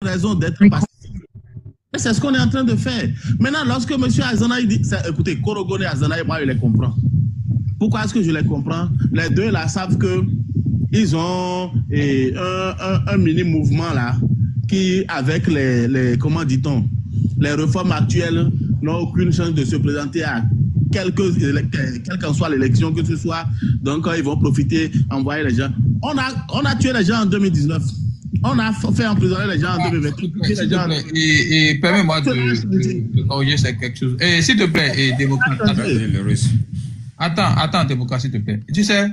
raison d'être pacifique. Et c'est ce qu'on est en train de faire. Maintenant, lorsque M. Azanaï dit, écoutez, Korogone et Azanaï, moi, je les comprends. Pourquoi est-ce que je les comprends? Les deux là savent que ils ont un mini-mouvement là qui, avec comment dit-on, les réformes actuelles, n'ont aucune chance de se présenter à quelle qu'en soit l'élection que ce soit. Donc, ils vont profiter, envoyer les gens. On a tué les gens en 2019. On a fait emprisonner les gens en 2020. Et permets-moi de corriger quelque chose. S'il te plaît, démocrate. Attends, démocrate, s'il te plaît. Tu sais,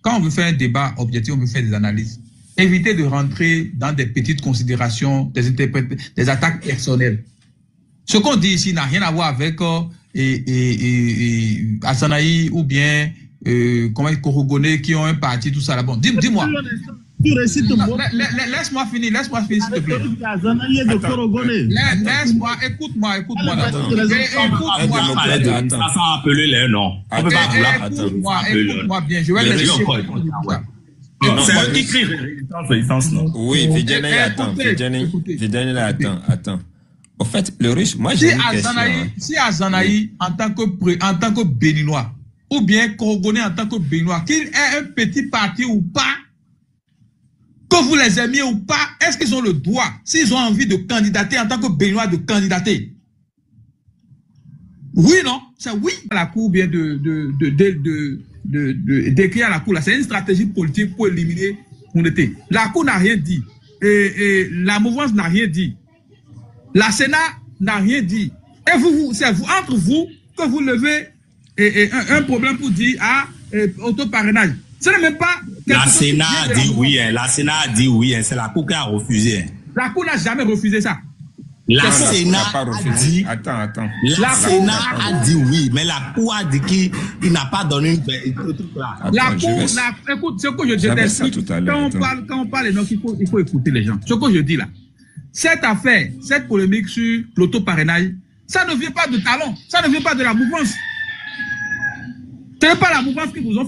quand on veut faire un débat objectif, on veut faire des analyses. Évitez de rentrer dans des petites considérations, des attaques personnelles. Ce qu'on dit ici n'a rien à voir avec Azanaï ou bien Korogone qui ont un parti, tout ça là. Bon, dis-moi. Laisse-moi finir, s'il te plaît. Laisse-moi, écoute-moi. Ça sent appeler les noms. On peut pas vouloir. Écoute-moi bien, je vais laisser. C'est eux qui crient résistance, non? Oui, Vidjani, attends. Au fait, le riche, moi j'ai une question. Si Azanaï, en tant que Béninois, ou bien Korogone en tant que Béninois, qu'il ait un petit parti ou pas, que vous les aimiez ou pas, est-ce qu'ils ont le droit, s'ils ont envie de candidater en tant que Béninois, de candidater? Oui, non? C'est oui. La cour vient d'écrire à la cour, là, c'est une stratégie politique pour éliminer Koundété. La cour n'a rien dit. Et la mouvance n'a rien dit. La Sénat n'a rien dit. Et c'est entre vous que vous levez un problème pour dire autoparrainage. Ce n'est même pas... La Sénat a dit oui, la Sénat a dit oui, c'est la Cour qui a refusé. La Cour n'a jamais refusé ça. La Sénat a dit... Attends. La Sénat a dit oui, mais la Cour a dit qu'il n'a pas donné une... La Cour, écoute, ce que je dis, quand on parle, donc il faut écouter les gens. Ce que je dis là, cette affaire, cette polémique sur l'autoparrainage, ça ne vient pas de talon, ça ne vient pas de la mouvance. Ce n'est pas la mouvance qui vous a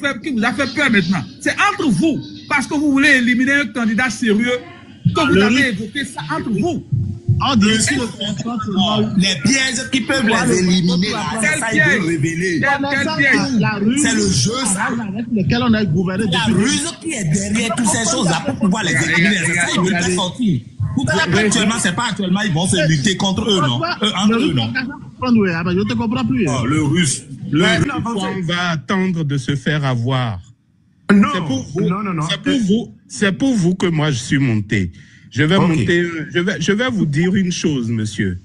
fait peur maintenant. C'est entre vous, parce que vous voulez éliminer un candidat sérieux, que vous avez évoqué ça entre vous. Les pièges qui peuvent les éliminer, ça il veut révéler. C'est le jeu, ça. Avec lequel on a gouverné. La ruse qui est derrière toutes ces choses-là pour pouvoir les éliminer. C'est ça, ils veulent les sortir. Actuellement, c'est pas actuellement, ils vont se lutter contre eux, non? Entre eux, non? Je te comprends plus. Le russe. On va attendre de se faire avoir. Non. C'est pour vous que moi je suis monté. Je vais monter. Je vais vous dire une chose, monsieur.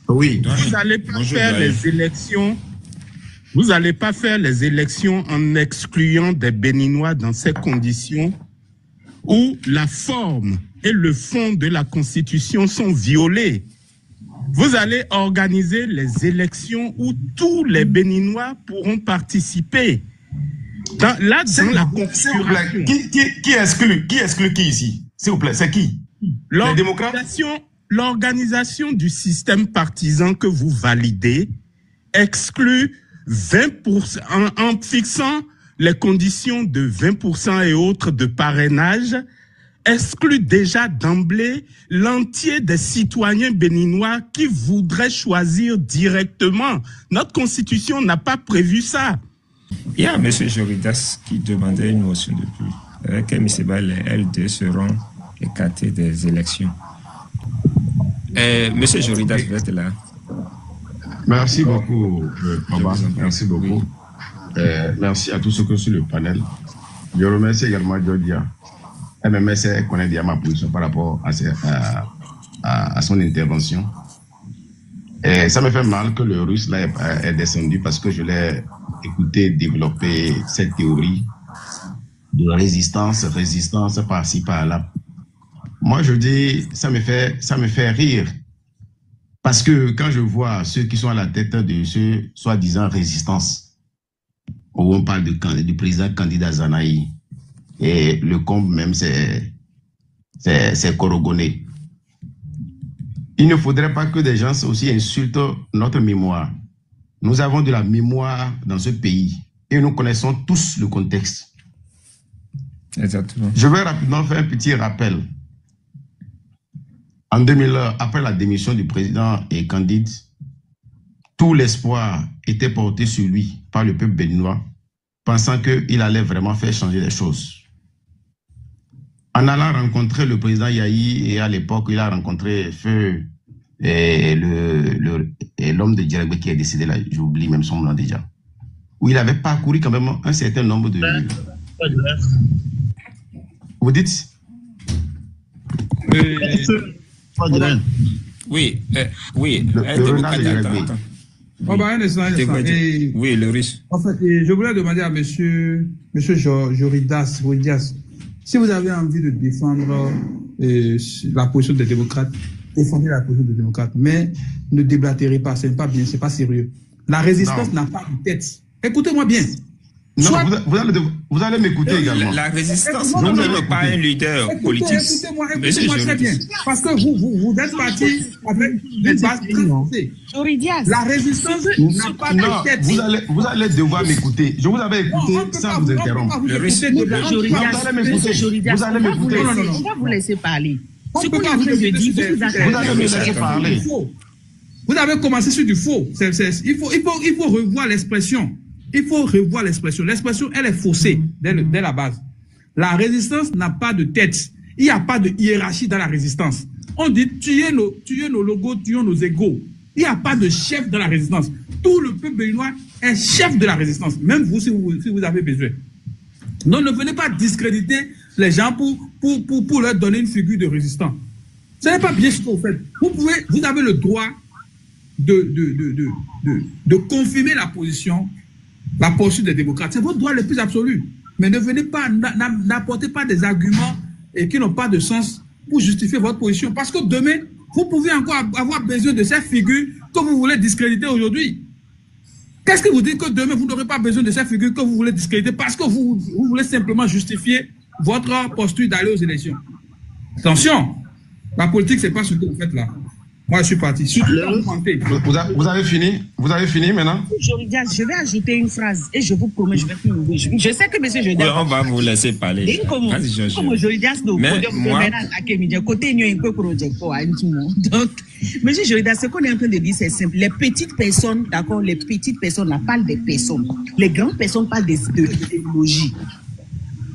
Oui. Vous n'allez pas faire les élections. Vous n'allez pas faire les élections en excluant des Béninois dans ces conditions où la forme et le fond de la Constitution sont violés. Vous allez organiser les élections où tous les Béninois pourront participer. Dans la configuration. Qui exclut qui ici? S'il vous plaît, c'est qui? Les démocrates? L'organisation du système partisan que vous validez exclut 20% en fixant les conditions de 20% et autres de parrainage, exclut déjà d'emblée l'entier des citoyens béninois qui voudraient choisir directement. Notre constitution n'a pas prévu ça. Il y a M. Joridas qui demandait une motion de plus. Avec M. Bal, les LD seront écartés des élections. M. Joridas, vous êtes là. Merci beaucoup, Baba. Merci beaucoup. Merci à tous ceux qui sont sur le panel. Je remercie également Jodia. MMS connaît bien ma position par rapport à son intervention. Et ça me fait mal que le russe là est descendu parce que je l'ai écouté développer cette théorie de résistance par-ci par-là. Moi je dis ça me fait rire parce que quand je vois ceux qui sont à la tête de ce soi-disant résistance, où on parle du président candidat Azanaï, et le comble même c'est Korogone. Il ne faudrait pas que des gens aussi insultent notre mémoire. Nous avons de la mémoire dans ce pays et nous connaissons tous le contexte. Exactement. Je vais rapidement faire un petit rappel. En 2000, après la démission du président et Candide, tout l'espoir était porté sur lui par le peuple béninois, pensant qu'il allait vraiment faire changer les choses. En allant rencontrer le président Yahi, et à l'époque, il a rencontré Feu, l'homme de Djerebe qui est décédé là, j'oublie même son nom déjà, où il avait parcouru quand même un certain nombre de... Vous dites? Oui, oui. Oui, le riche. En fait, je voulais demander à monsieur Joridas, si vous avez envie de défendre la position des démocrates, défendez la position des démocrates, mais ne déblatérez pas, c'est pas bien, c'est pas sérieux. La résistance n'a pas de tête. Écoutez-moi bien. Non, vous allez m'écouter également. La résistance n'est pas un leader politique. Écoutez-moi très bien. Parce que vous êtes parti avec une base très. La résistance n'a pas de tête. Vous allez devoir m'écouter. Je vous avais écouté sans vous interrompre. Vous allez m'écouter. On va vous laisser parler. Ce qu'on est en train de dire, vous allez me laisser parler. Vous avez commencé sur du faux. Il faut revoir l'expression. Il faut revoir l'expression. L'expression, elle est faussée dès la base. La résistance n'a pas de tête. Il n'y a pas de hiérarchie dans la résistance. On dit tuer nos logos, tuer nos égos. Il n'y a pas de chef dans la résistance. Tout le peuple béninois est chef de la résistance. Même vous, si vous avez besoin. Donc, ne venez pas discréditer les gens pour leur donner une figure de résistant. Ce n'est pas bien ce que vous faites. Vous avez le droit de confirmer la position des démocrates. C'est votre droit le plus absolu. Mais ne venez pas, n'apportez pas des arguments qui n'ont pas de sens pour justifier votre position. Parce que demain, vous pouvez encore avoir besoin de ces figures que vous voulez discréditer aujourd'hui. Qu'est-ce que vous dites que demain, vous n'aurez pas besoin de ces figures que vous voulez discréditer parce que vous voulez simplement justifier votre posture d'aller aux élections? Attention, la politique, ce n'est pas ce que vous faites là. Moi, je suis parti. Vous avez fini? Vous avez fini maintenant? Je vais ajouter une phrase et je vous promets, je vais plus ouvrir. Je sais que M. Joridas... Oui, on va vous laisser parler. Donc, M. Joridas, ce qu'on est en train de dire, c'est simple. Les petites personnes, d'accord, les petites personnes, là, parlent des personnes. Les grandes personnes parlent d'idéologie.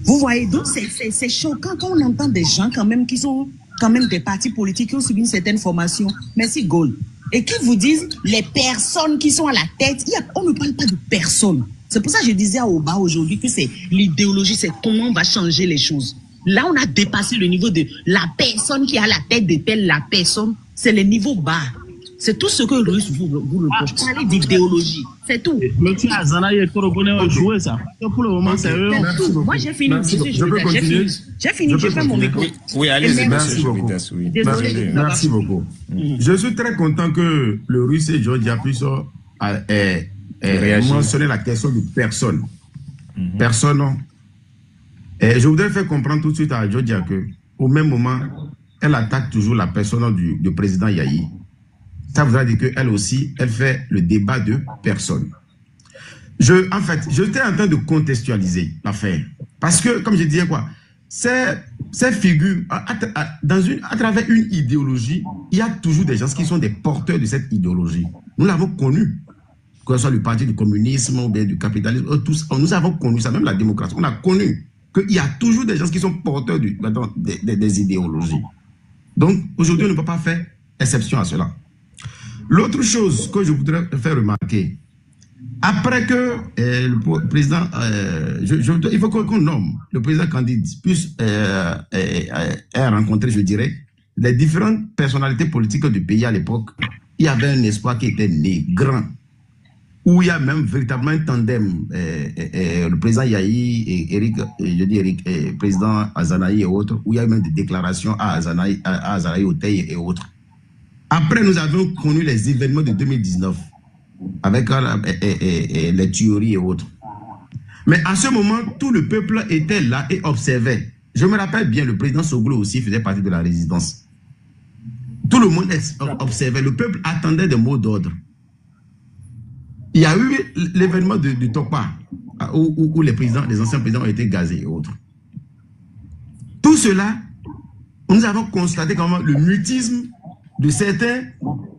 Vous voyez, donc c'est choquant quand on entend des gens quand même qui sont quand même des partis politiques qui ont subi une certaine formation. Merci, Gaulle. Et qui vous disent les personnes qui sont à la tête, on ne parle pas de personnes. C'est pour ça que je disais à Oba aujourd'hui que c'est l'idéologie, c'est comment on va changer les choses. Là, on a dépassé le niveau de la personne qui est à la tête de telle la personne. C'est le niveau bas. C'est tout ce que Russe vous reproche. Parler d'idéologie, c'est tout. Monsieur Azana et Korogone ont joué ça. Pour le moment, c'est eux. Moi, j'ai fini. Je peux continuer. J'ai fini, je fais mon micro. Oui, allez-y, merci beaucoup. Désolé. Merci beaucoup. Je suis très content que le Russe et Georgia puissent mentionner la question de personne. Personne. Et je voudrais faire comprendre tout de suite à Georgia qu'au même moment, elle attaque toujours la personne du président Yahi. Ça voudrait dire qu'elle aussi, elle fait le débat de personne. En fait, j'étais en train de contextualiser l'affaire. Parce que, comme je disais ces figures, à travers une idéologie, il y a toujours des gens qui sont des porteurs de cette idéologie. Nous l'avons connu. Que ce soit le parti du communisme ou bien du capitalisme, nous avons connu ça, même la démocratie. On a connu qu'il y a toujours des gens qui sont porteurs des idéologies. Donc, aujourd'hui, on ne peut pas faire exception à cela. L'autre chose que je voudrais faire remarquer, après que le président, il faut qu'on nomme le président Candide puisse rencontrer, je dirais, les différentes personnalités politiques du pays à l'époque. Il y avait un espoir qui était né, grand, où il y a même véritablement un tandem, le président Yahi et Eric, président Azanaï et autres, où il y a même des déclarations à Azanaï Otey et autres. Après, nous avons connu les événements de 2019 avec les tueries et autres. Mais à ce moment, tout le peuple était là et observait. Je me rappelle bien, le président Soglo aussi faisait partie de la résistance. Tout le monde observait. Le peuple attendait des mots d'ordre. Il y a eu l'événement du Topa, où les anciens présidents ont été gazés et autres. Tout cela nous avons constaté comment le mutisme de certains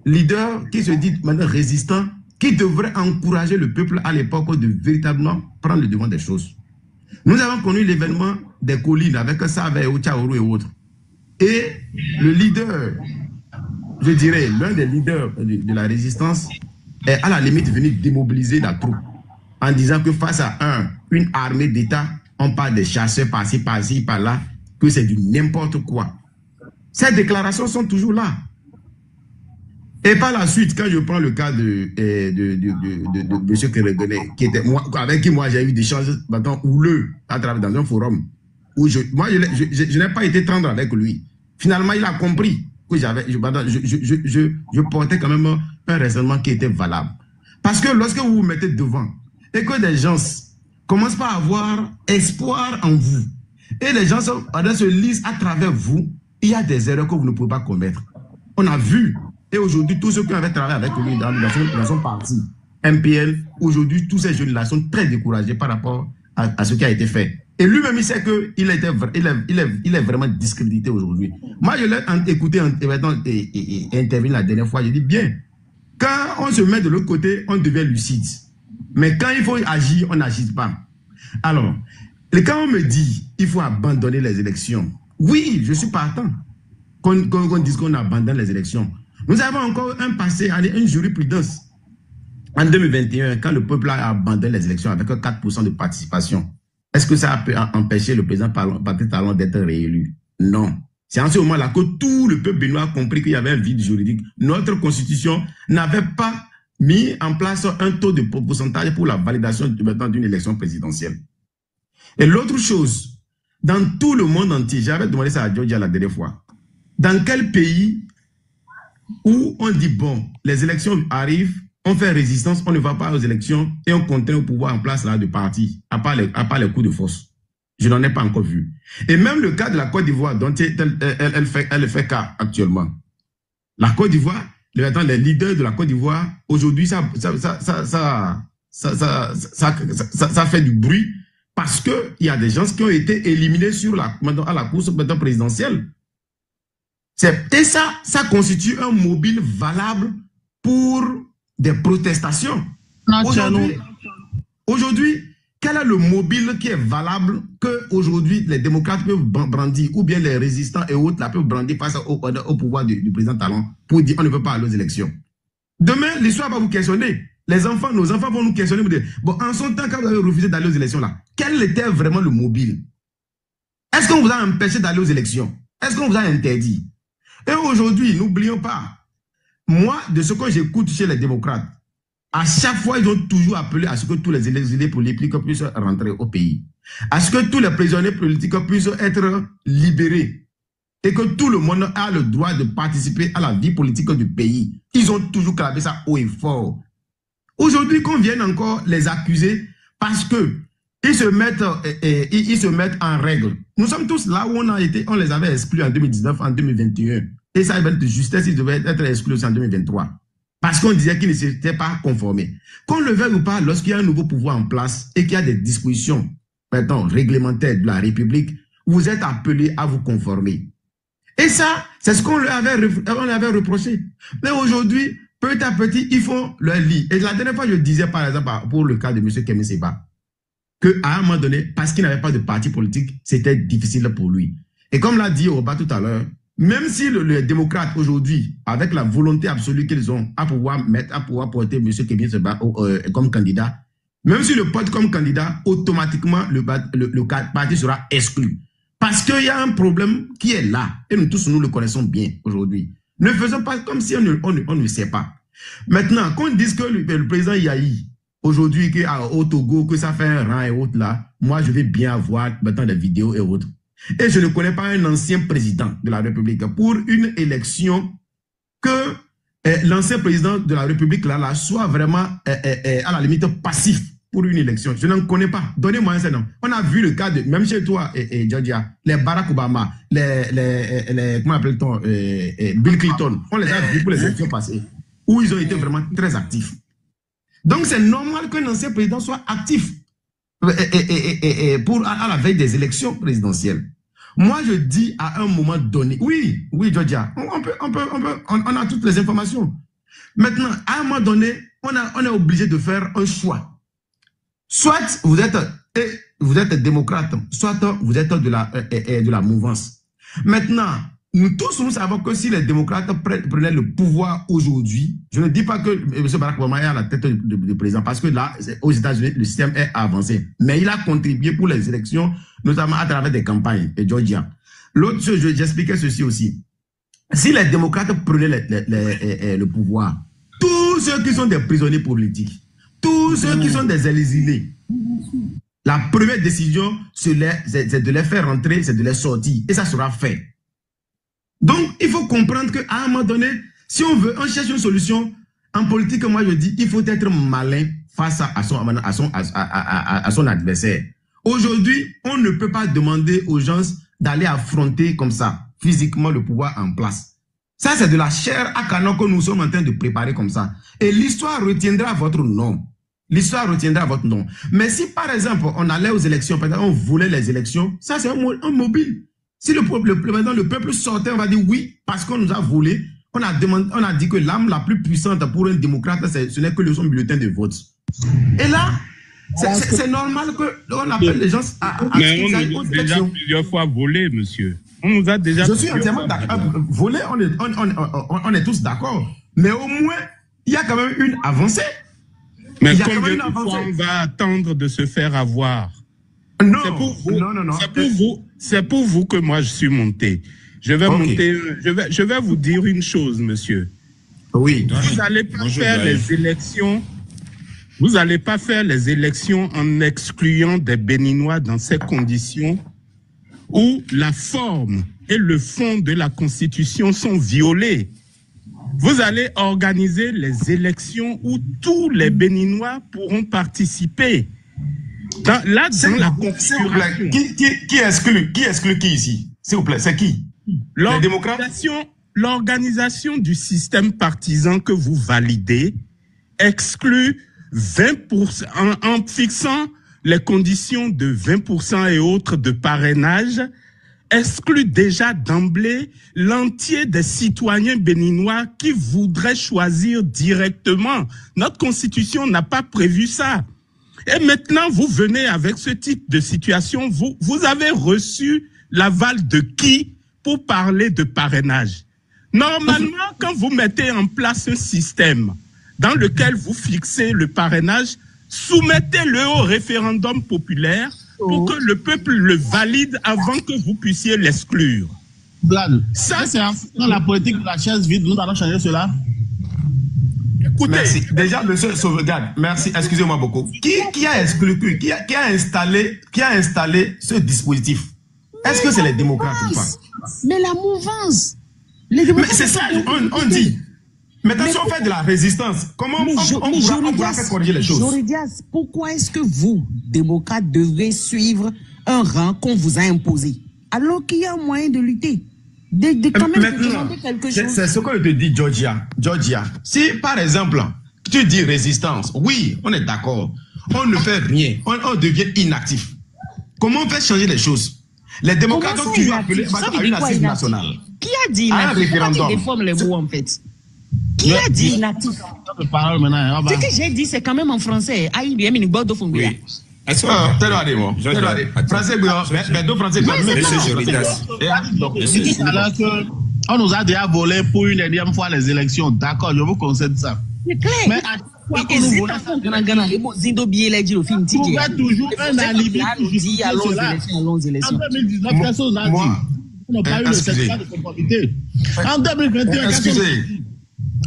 leaders qui se disent maintenant résistants, qui devraient encourager le peuple à l'époque de véritablement prendre le devant des choses. Nous avons connu l'événement des collines avec Savay, Ochaoru et autres. Et le leader, je dirais, l'un des leaders de la résistance est à la limite venu démobiliser la troupe en disant que face à une armée d'État, on parle des chasseurs par-ci, par-là, que c'est du n'importe quoi. Ces déclarations sont toujours là. Et par la suite, quand je prends le cas de M. Keregoné, avec qui moi j'ai eu des échanges houleux à travers dans un forum, où je n'ai pas été tendre avec lui. Finalement, il a compris que je portais quand même un raisonnement qui était valable. Parce que lorsque vous vous mettez devant et que des gens commencent par avoir espoir en vous, et les gens se lisent à travers vous, il y a des erreurs que vous ne pouvez pas commettre. On a vu. Et aujourd'hui, tous ceux qui avaient travaillé avec lui dans son parti, MPL, aujourd'hui, tous ces jeunes-là sont très découragés par rapport à ce qui a été fait. Et lui-même, il sait qu'il est vraiment discrédité aujourd'hui. Moi, je l'ai écouté et intervenu la dernière fois, je dis bien, quand on se met de l'autre côté, on devient lucide. Mais quand il faut agir, on n'agit pas. Alors, quand on me dit qu'il faut abandonner les élections, oui, je suis partant qu'on dise qu'on abandonne les élections. Nous avons encore un passé, une jurisprudence. En 2021, quand le peuple a abandonné les élections avec 4% de participation, est-ce que ça peut empêcher le président Patrice Talon d'être réélu? Non. C'est en ce moment-là que tout le peuple béninois a compris qu'il y avait un vide juridique. Notre constitution n'avait pas mis en place un taux de pourcentage pour la validation d'une élection présidentielle. Et l'autre chose, dans tout le monde entier, j'avais demandé ça à Georgia la dernière fois, dans quel pays où on dit, bon, les élections arrivent, on fait résistance, on ne va pas aux élections et on continue au pouvoir en place là de parti, à part les coups de force. Je n'en ai pas encore vu. Et même le cas de la Côte d'Ivoire, dont elle fait cas actuellement. La Côte d'Ivoire, les leaders de la Côte d'Ivoire, aujourd'hui, ça fait du bruit parce qu'il y a des gens qui ont été éliminés à la course présidentielle. Et ça constitue un mobile valable pour des protestations. Aujourd'hui, quel est le mobile qui est valable que aujourd'hui les démocrates peuvent brandir, ou bien les résistants et autres là, peuvent brandir face au pouvoir du président Talon pour dire on ne veut pas aller aux élections? Demain, l'histoire va vous questionner. Les enfants, nos enfants vont nous questionner. Vous dire, bon, en son temps, quand vous avez refusé d'aller aux élections là, quel était vraiment le mobile? Est-ce qu'on vous a empêché d'aller aux élections? Est-ce qu'on vous a interdit? Et aujourd'hui, n'oublions pas, moi, de ce que j'écoute chez les démocrates, à chaque fois, ils ont toujours appelé à ce que tous les exilés politiques puissent rentrer au pays. À ce que tous les prisonniers politiques puissent être libérés. Et que tout le monde a le droit de participer à la vie politique du pays. Ils ont toujours clamé ça haut et fort. Aujourd'hui, qu'on vienne encore les accuser parce que ils se mettent en règle. Nous sommes tous là où on les avait exclus en 2019, en 2021. Et ça, de justesse, ils devaient être exclus en 2023. Parce qu'on disait qu'ils ne s'étaient pas conformés. Qu'on le veuille ou pas, lorsqu'il y a un nouveau pouvoir en place et qu'il y a des dispositions réglementaires de la République, vous êtes appelés à vous conformer. Et ça, c'est ce qu'on leur avait reproché. Mais aujourd'hui, petit à petit, ils font leur lit. Et la dernière fois, je disais, par exemple, pour le cas de M. Kémy Séba, qu'à un moment donné, parce qu'il n'avait pas de parti politique, c'était difficile pour lui. Et comme l'a dit Oba tout à l'heure, même si les démocrates aujourd'hui, avec la volonté absolue qu'ils ont à pouvoir porter M. Kémy Séba comme candidat, même si le porte comme candidat, automatiquement, le parti sera exclu. Parce qu'il y a un problème qui est là, et nous tous, nous le connaissons bien aujourd'hui. Ne faisons pas comme si on ne sait pas. Maintenant, qu'on dise que le président Yahi, aujourd'hui, au Togo, que ça fait un rang et autres là, moi, je vais bien voir maintenant des vidéos et autres. Et je ne connais pas un ancien président de la République pour une élection que l'ancien président de la République là soit vraiment à la limite passif pour une élection. Je n'en connais pas. Donnez-moi un nom. On a vu le cas de, même chez toi, Georgia, les Barack Obama, comment appelle-t-on, Bill Clinton, on les a vus pour les élections passées, où ils ont été vraiment très actifs. Donc c'est normal qu'un ancien président soit actif à la veille des élections présidentielles. Moi, je dis à un moment donné, oui, Georgia, on a toutes les informations. Maintenant, à un moment donné, on est obligé de faire un choix. Soit vous êtes démocrate, soit vous êtes de la mouvance. Maintenant, nous savons que si les démocrates prenaient le pouvoir aujourd'hui, je ne dis pas que M. Barack Obama est à la tête du président, parce que là, aux États-Unis, le système est avancé. Mais il a contribué pour les élections, notamment à travers des campagnes, et Georgia. L'autre chose, j'expliquais ceci aussi. Si les démocrates prenaient le pouvoir, tous ceux qui sont des prisonniers politiques, tous ceux qui sont des exilés, la première décision, c'est de les faire rentrer, c'est de les sortir. Et ça sera fait. Donc, il faut comprendre qu'à un moment donné, si on cherche une solution, en politique, moi je dis, il faut être malin face à son adversaire. Aujourd'hui, on ne peut pas demander aux gens d'aller affronter comme ça, physiquement, le pouvoir en place. Ça, c'est de la chair à canon que nous sommes en train de préparer comme ça. Et l'histoire retiendra votre nom. L'histoire retiendra votre nom. Mais si, par exemple, on allait aux élections, par exemple, on volait les élections, ça, c'est un mobile. Si le peuple sortait, on va dire oui, parce qu'on nous a volé, on a dit que l'âme la plus puissante pour un démocrate, ce n'est que son bulletin de vote. Et là, c'est normal qu'on appelle les gens mais on nous a déjà plusieurs fois volé, monsieur. On nous a déjà... Je suis entièrement d'accord. Volé, on est tous d'accord. Mais au moins, il y a quand même une avancée. Mais combien de fois on va attendre de se faire avoir? Non, c'est pour vous. Non. C'est pour vous que moi je suis monté. Je vais vous dire une chose, monsieur. Oui. Vous n'allez pas faire les élections. Vous n'allez pas faire les élections en excluant des Béninois dans ces conditions où la forme et le fond de la Constitution sont violés. Vous allez organiser les élections où tous les Béninois pourront participer. Dans la configuration. Qui exclut qui ici? S'il vous plaît, c'est qui? Les démocrates? L'organisation du système partisan que vous validez exclut 20%, en fixant les conditions de 20% et autres de parrainage, exclut déjà d'emblée l'entier des citoyens béninois qui voudraient choisir directement. Notre constitution n'a pas prévu ça. Et maintenant, vous venez avec ce type de situation, vous avez reçu l'aval de qui pour parler de parrainage? Normalement, quand vous mettez en place un système dans lequel vous fixez le parrainage, soumettez-le au référendum populaire pour que le peuple le valide avant que vous puissiez l'exclure. Ça, c'est dans la politique de la chaise vide. Nous allons changer cela. Écoutez, merci. Déjà, monsieur Sauvegarde, merci, excusez-moi beaucoup. Qui a exclu, qui a installé ce dispositif? Est-ce que c'est les démocrates ou pas? Mais la mouvance. Mais c'est ça, on dit. Maintenant, si on fait de la résistance, comment on pourra faire corriger les choses? Joridias, pourquoi est-ce que vous, démocrates, devrez suivre un rang qu'on vous a imposé, alors qu'il y a un moyen de lutter? Quand même de demander quelque chose. C'est ce que je te dis, Georgia. Si, par exemple, tu dis résistance, oui, on est d'accord. On ne fait rien. On devient inactif. Comment on fait changer les choses? Les démocrates ont toujours appelé à une assise nationale. Qui a dit inactif? Un référendum. Qui déforme les mots, en fait? Qui a dit inactif? Ce que j'ai dit, c'est quand même en français. Oui. On nous a déjà volé pour une énième fois les élections. D'accord, je vous concède ça. C'est clair. Mais on pouvait toujours un alibi pour justifier cela. En 2019, personne n'a dit. On n'a pas eu le certificat de conformité. En 2021,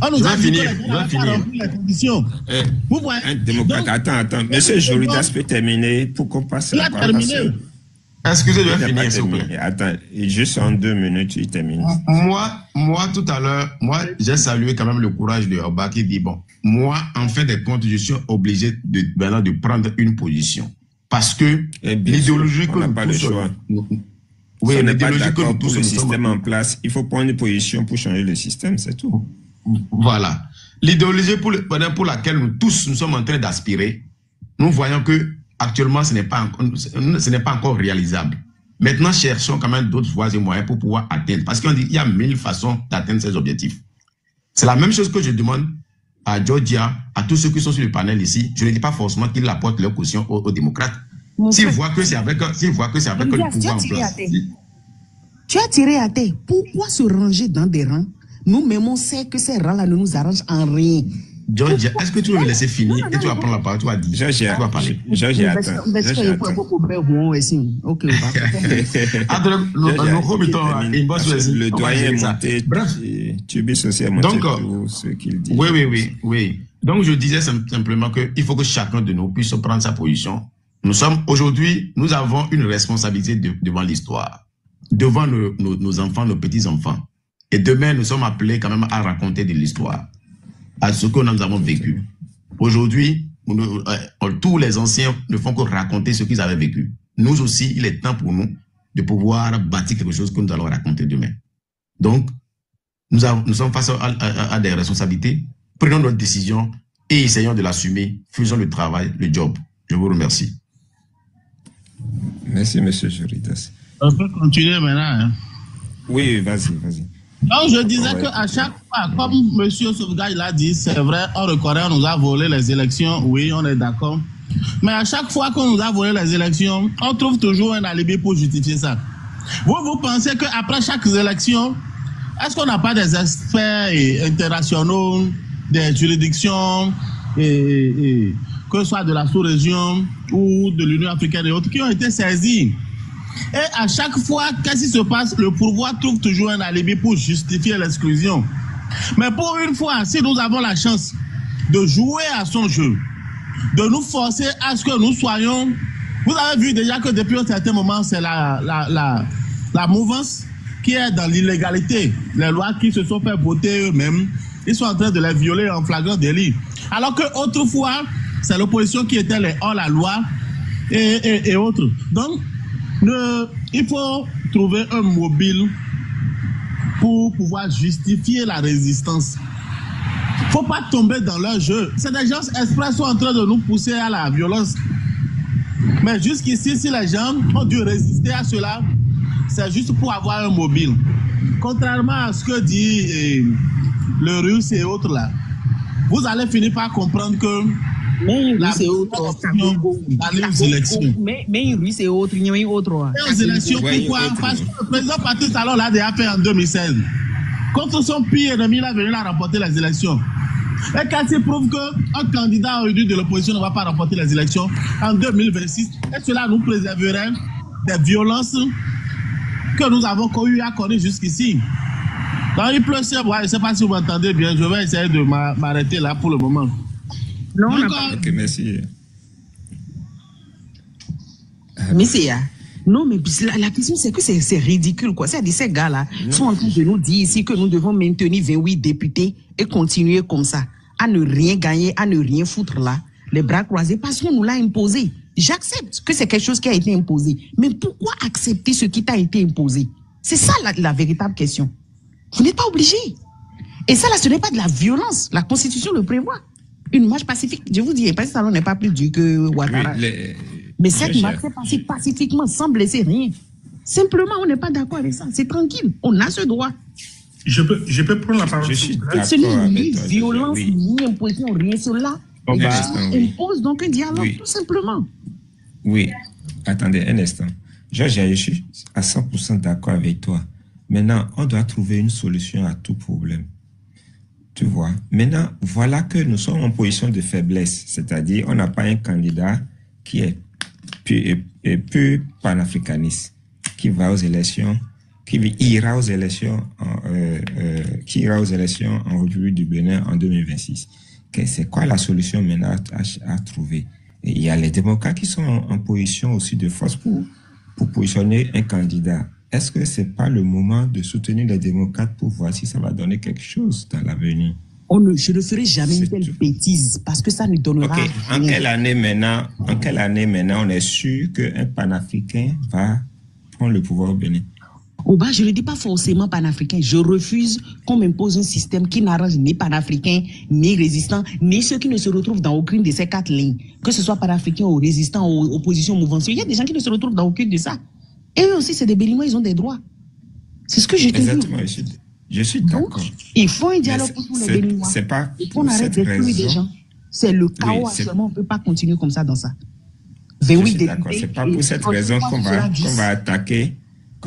on nous a dit qu'on n'a pas rempli les conditions. Vous voyez. Un démocrate, attends. Monsieur Joridas peut terminer pour qu'on passe à la conversation. Excusez, je vais finir, s'il vous plaît. Attends, juste en 2 minutes, il termine. Moi, tout à l'heure, j'ai salué quand même le courage de Oba qui dit, bon, moi, en fin de compte, je suis obligé de prendre une position. Parce que l'idéologie que nous tous... Oui, on n'est pas d'accord pour le système en place. Il faut prendre une position pour changer le système, c'est tout. Voilà. L'idéologie pour laquelle nous tous nous sommes en train d'aspirer, nous voyons que actuellement ce n'est pas encore réalisable. Maintenant, cherchons quand même d'autres voies et moyens pour pouvoir atteindre. Parce qu'on dit qu'il y a 1000 façons d'atteindre ces objectifs. C'est la même chose que je demande à Georgia, à tous ceux qui sont sur le panel ici. Je ne dis pas forcément qu'ils apportent leur caution aux démocrates. S'ils voient que c'est avec le pouvoir en place. Tu as tiré à terre. Pourquoi se ranger dans des rangs? Nous-mêmes, on sait que ces rangs-là ne nous arrangent en rien. Georgia, est-ce que tu veux me laisser finir et tu vas prendre la parole, tu vas dire. Georgia, tu vas parler. Georgia, attends. Le doyen est monté. Tu es monté pour ce qu'il dit. Oui. Donc, je disais simplement qu'il faut que chacun de nous puisse prendre sa position. Aujourd'hui, nous avons une responsabilité devant l'histoire, devant nos enfants, nos petits-enfants. Et demain, nous sommes appelés quand même à raconter de l'histoire, à ce que nous avons vécu. Aujourd'hui, tous les anciens ne font que raconter ce qu'ils avaient vécu. Nous aussi, il est temps pour nous de pouvoir bâtir quelque chose que nous allons raconter demain. Donc, nous sommes face à des responsabilités. Prenons notre décision et essayons de l'assumer. Faisons le travail, le job. Je vous remercie. Merci, M. Joridas. On peut continuer maintenant. Hein? Oui, vas-y. Donc, je disais qu'à chaque fois, comme M. Sauvegarde l'a dit, c'est vrai, on reconnaît, on nous a volé les élections. Oui, on est d'accord. Mais à chaque fois qu'on nous a volé les élections, on trouve toujours un alibi pour justifier ça. Vous pensez qu'après chaque élection, est-ce qu'on n'a pas des experts internationaux, des juridictions, que ce soit de la sous-région ou de l'Union africaine et autres, qui ont été saisis? Et à chaque fois, qu'est-ce qui se passe? Le pouvoir trouve toujours un alibi pour justifier l'exclusion. Mais pour une fois, si nous avons la chance de jouer à son jeu, de nous forcer à ce que nous soyons... Vous avez vu déjà que depuis un certain moment, c'est la mouvance qui est dans l'illégalité. Les lois qui se sont fait voter eux-mêmes, ils sont en train de les violer en flagrant délit. Alors qu'autrefois, c'est l'opposition qui était les hors-la-loi et autres. Donc, il faut trouver un mobile pour pouvoir justifier la résistance. Il ne faut pas tomber dans leur jeu. C'est des gens exprès sont en train de nous pousser à la violence. Mais jusqu'ici, si les gens ont dû résister à cela, c'est juste pour avoir un mobile. Contrairement à ce que dit le Russe et autres là, vous allez finir par comprendre que mais c'est autre. Les élections. Mais c'est autre. Il y a autre. Les élections, pourquoi? Parce que le président Patrice Talon l'a déjà fait en 2016. Contre son pire ennemi, il a venu à remporter les élections. Et quand il prouve qu'un candidat de l'opposition ne va pas remporter les élections en 2026, et cela nous préserverait des violences que nous avons eu à connaître jusqu'ici. Donc il pleut, je ne sais pas si vous m'entendez bien, je vais essayer de m'arrêter là pour le moment. Non, ok, merci. Mais c'est... Non, mais la question, c'est que c'est ridicule, quoi. C'est-à-dire, ces gars-là sont en train de nous dire ici que nous devons maintenir 28 députés et continuer comme ça, à ne rien gagner, à ne rien foutre là, les bras croisés, parce qu'on nous l'a imposé. J'accepte que c'est quelque chose qui a été imposé. Mais pourquoi accepter ce qui t'a été imposé? C'est ça la véritable question. Vous n'êtes pas obligé. Et ça, là, ce n'est pas de la violence. La Constitution le prévoit. Une marche pacifique, je vous dis, parce que ça n'est pas plus dur que Ouattara. Mais cette marche s'est passée pacifiquement, sans blesser rien. Simplement, on n'est pas d'accord avec ça. C'est tranquille. On a ce droit. Je peux prendre la parole. Ce n'est ni violence, ni imposition, rien. Cela impose donc un dialogue, tout simplement. Oui. Attendez un instant. Georges, je suis à 100% d'accord avec toi. Maintenant, on doit trouver une solution à tout problème. Tu vois. Maintenant, voilà que nous sommes en position de faiblesse. C'est-à-dire, on n'a pas un candidat qui est peu panafricaniste, qui va aux élections, qui ira aux élections en République du Bénin en 2026. C'est quoi la solution maintenant à trouver? Et il y a les démocrates qui sont en position aussi de force pour positionner un candidat. Est-ce que c'est pas le moment de soutenir les démocrates pour voir si ça va donner quelque chose dans l'avenir? Je ne ferai jamais une telle bêtise parce que ça ne donnera rien. En quelle année maintenant on est sûr qu'un panafricain va prendre le pouvoir au Bénin? Je ne dis pas forcément panafricain. Je refuse qu'on m'impose un système qui n'arrange ni panafricain, ni résistant, ni ceux qui ne se retrouvent dans aucune de ces 4 lignes. Que ce soit panafricain ou résistant ou opposition mouvance. Il y a des gens qui ne se retrouvent dans aucune de ça. Et eux aussi, c'est des Béninois, ils ont des droits. C'est ce que je te dis. Exactement, je suis d'accord. Il faut un dialogue pour les Béninois. C'est pas on arrête de tuer des gens. C'est le chaos actuellement, on ne peut pas continuer comme ça dans ça. D'accord, c'est pas pour cette raison qu'on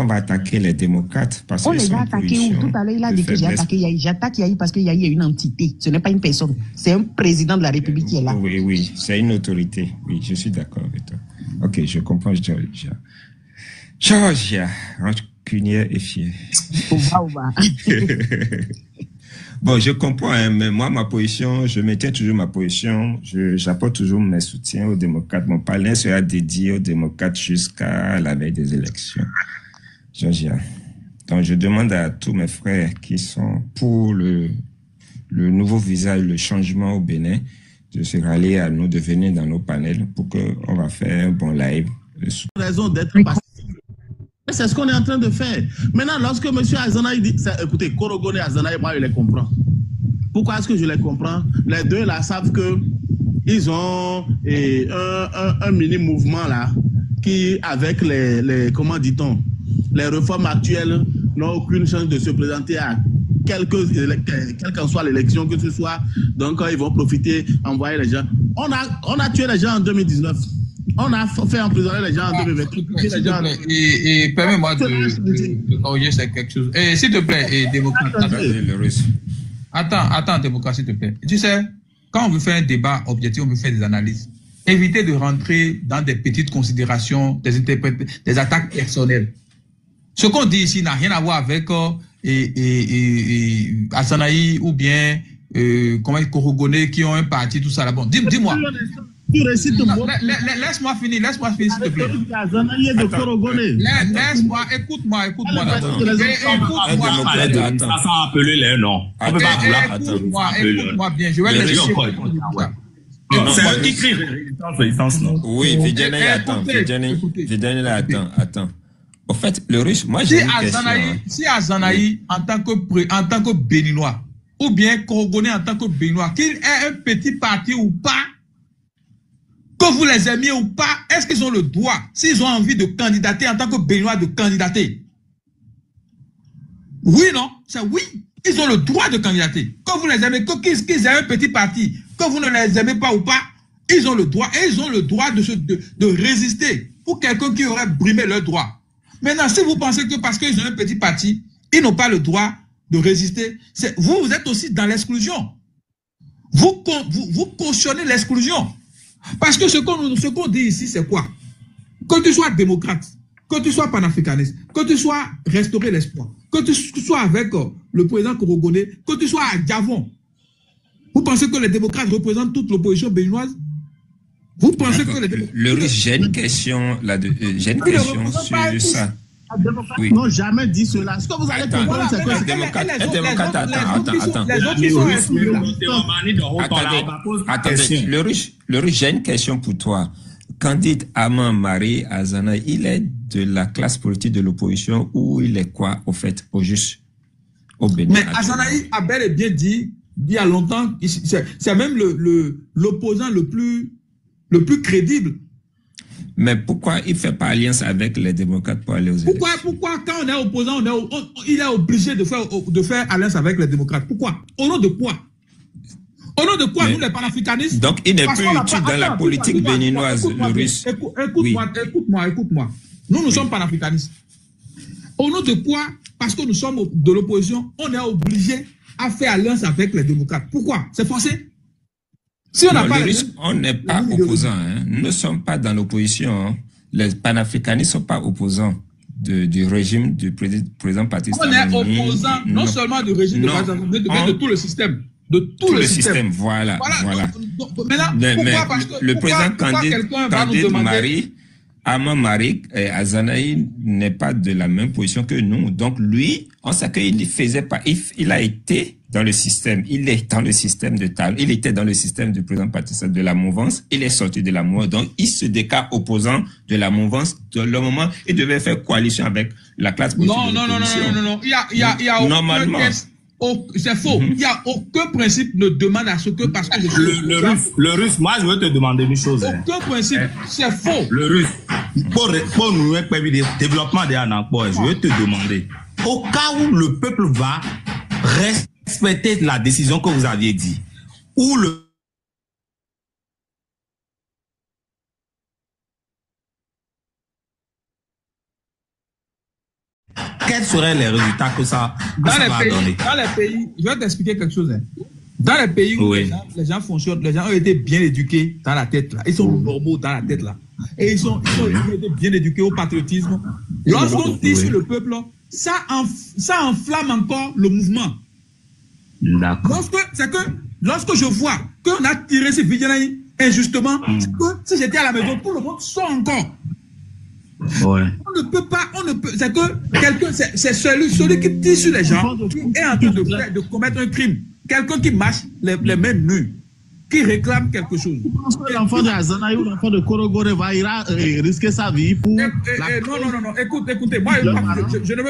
va attaquer les démocrates. Parce on les a attaqués. Tout à l'heure, il a dit que j'ai attaqué Yahi. J'attaque Yahi parce que Yahi est une entité. Ce n'est pas une personne. C'est un président de la République qui est là. Oui, c'est une autorité. Oui, je suis d'accord avec toi. Ok, je comprends, Georgia, rancunière et fière. Bon, je comprends, hein, mais moi, ma position, je maintiens toujours ma position. J'apporte toujours mes soutiens aux démocrates. Mon palais sera dédié aux démocrates jusqu'à la veille des élections. Georgia. Donc, je demande à tous mes frères qui sont pour le nouveau visage, le changement au Bénin, de se rallier à nous, de venir dans nos panels pour qu'on va faire un bon live. Raison d'être c'est ce qu'on est en train de faire. Maintenant, lorsque M. Azana dit, écoutez, Korogone et Azana, moi, je les comprends. Pourquoi est-ce que je les comprends? Les deux là savent que ils ont un mini-mouvement là, qui, avec comment dit-on, les réformes actuelles, n'ont aucune chance de se présenter à quelle qu'en soit l'élection, que ce soit. Donc, ils vont profiter, envoyer les gens. On a tué les gens en 2019. On a fait emprisonner les gens en 2020. Et permets-moi de corriger quelque chose. S'il te plaît, démocrate. Attends, démocrate, s'il te plaît. Tu sais, quand on veut faire un débat objectif, on veut faire des analyses. Évitez de rentrer dans des petites considérations, des attaques personnelles. Ce qu'on dit ici n'a rien à voir avec Azanaï ou bien Korogone qui ont un parti, tout ça là. Bon, dis-moi. Laisse-moi finir, s'il te plaît. Laisse-moi, écoute-moi. Ça sent appeler les noms. On peut pas vouloir attendre. Écoute-moi bien, je vais laisser. C'est eux qui crient résistance, non? Oui, Vidjani, attends. Au fait, le russe, moi j'ai une question. Si Azanaï, en tant que Béninois, ou bien Korogone en tant que Béninois, qu'il ait un petit parti ou pas, que vous les aimiez ou pas, est-ce qu'ils ont le droit, s'ils ont envie de candidater en tant que Béninois, de candidater? Oui, non? C'est oui. Ils ont le droit de candidater. Que vous les aimez, qu'ils aient un petit parti, que vous ne les aimez pas ou pas, ils ont le droit. Et ils ont le droit de résister pour quelqu'un qui aurait brimé leurs droits. Maintenant, si vous pensez que parce qu'ils ont un petit parti, ils n'ont pas le droit de résister, vous êtes aussi dans l'exclusion. Vous cautionnez l'exclusion. Parce que ce qu'on dit ici, c'est quoi? Que tu sois démocrate, que tu sois panafricaniste, que tu sois restaurer l'espoir, que tu sois avec le président Korogone, que tu sois à Gavon. Vous pensez que les démocrates représentent toute l'opposition béninoise? Vous pensez que les démocrates... Le russe, j'ai une question sur ça. Oui. N'ont jamais dit cela. Ce que vous allez comprendre, c'est que les démocrates, attendez, le russe, j'ai une question pour toi. Candide Aman Marie Azana, il est de la classe politique de l'opposition ou il est quoi, au fait, au juste, au Bénin? Mais Azanaï a bel et bien dit, il y a longtemps, c'est même l'opposant le plus crédible. Mais pourquoi il ne fait pas alliance avec les démocrates pour aller aux élections? Pourquoi quand on est opposant, il est obligé de faire alliance avec les démocrates? Pourquoi? Au nom de quoi? Au nom de quoi, nous les panafricanistes? Donc il n'est plus utile dans la politique béninoise, le russe. Écoute-moi. Nous sommes panafricanistes. Au nom de quoi? Parce que nous sommes de l'opposition, on est obligé à faire alliance avec les démocrates. Pourquoi? C'est forcé? Si on n'est pas opposants. Hein. Nous ne sommes pas dans l'opposition. Hein. Les panafricanistes ne sont pas opposants du régime du président Patrice Talon. On est opposants non seulement du régime de Patrice Talon, mais de tout le système. De tout le système. Voilà. Maintenant, mais le président Candide Marie, Aman Marie Azanaï n'est pas de la même position que nous. Donc lui, on sait qu'il ne faisait pas. Il a été dans le système. Il est dans le système de Talon. Il était dans le système du président Patrice de la mouvance. Il est sorti de la mouvance. Donc il se déclare opposant de la mouvance. De le moment, il devait faire coalition avec la classe politique. Non. Il y a normalement. C'est faux. Il n'y a aucun principe ne demande à ce que parce que le russe, moi je veux te demander une chose. Aucun principe, c'est faux. Le russe, pour nous, développement de Anakpo, je vais te demander, au cas où le peuple va respecter la décision que vous aviez dit, ou le quels seraient les résultats que ça va donner? Dans les pays, je vais t'expliquer quelque chose. Hein. Dans les pays où les gens fonctionnent, les gens ont été bien éduqués dans la tête là. Ils sont normaux dans la tête là. Et ils ont été bien éduqués au patriotisme. Lorsqu'on tire sur le peuple, ça enflamme encore le mouvement. Lorsque je vois qu'on a tiré ces vigilants injustement, si j'étais à la maison, tout le monde sort encore. Ouais. On ne peut pas, c'est que quelqu'un, c'est celui qui tire sur les gens, qui est en train de commettre un crime. Quelqu'un qui marche les mains nues, qui réclame quelque chose. Je pense que l'enfant de Azana ou l'enfant de Korogore ira risquer sa vie pour. Non. Écoutez, moi, je ne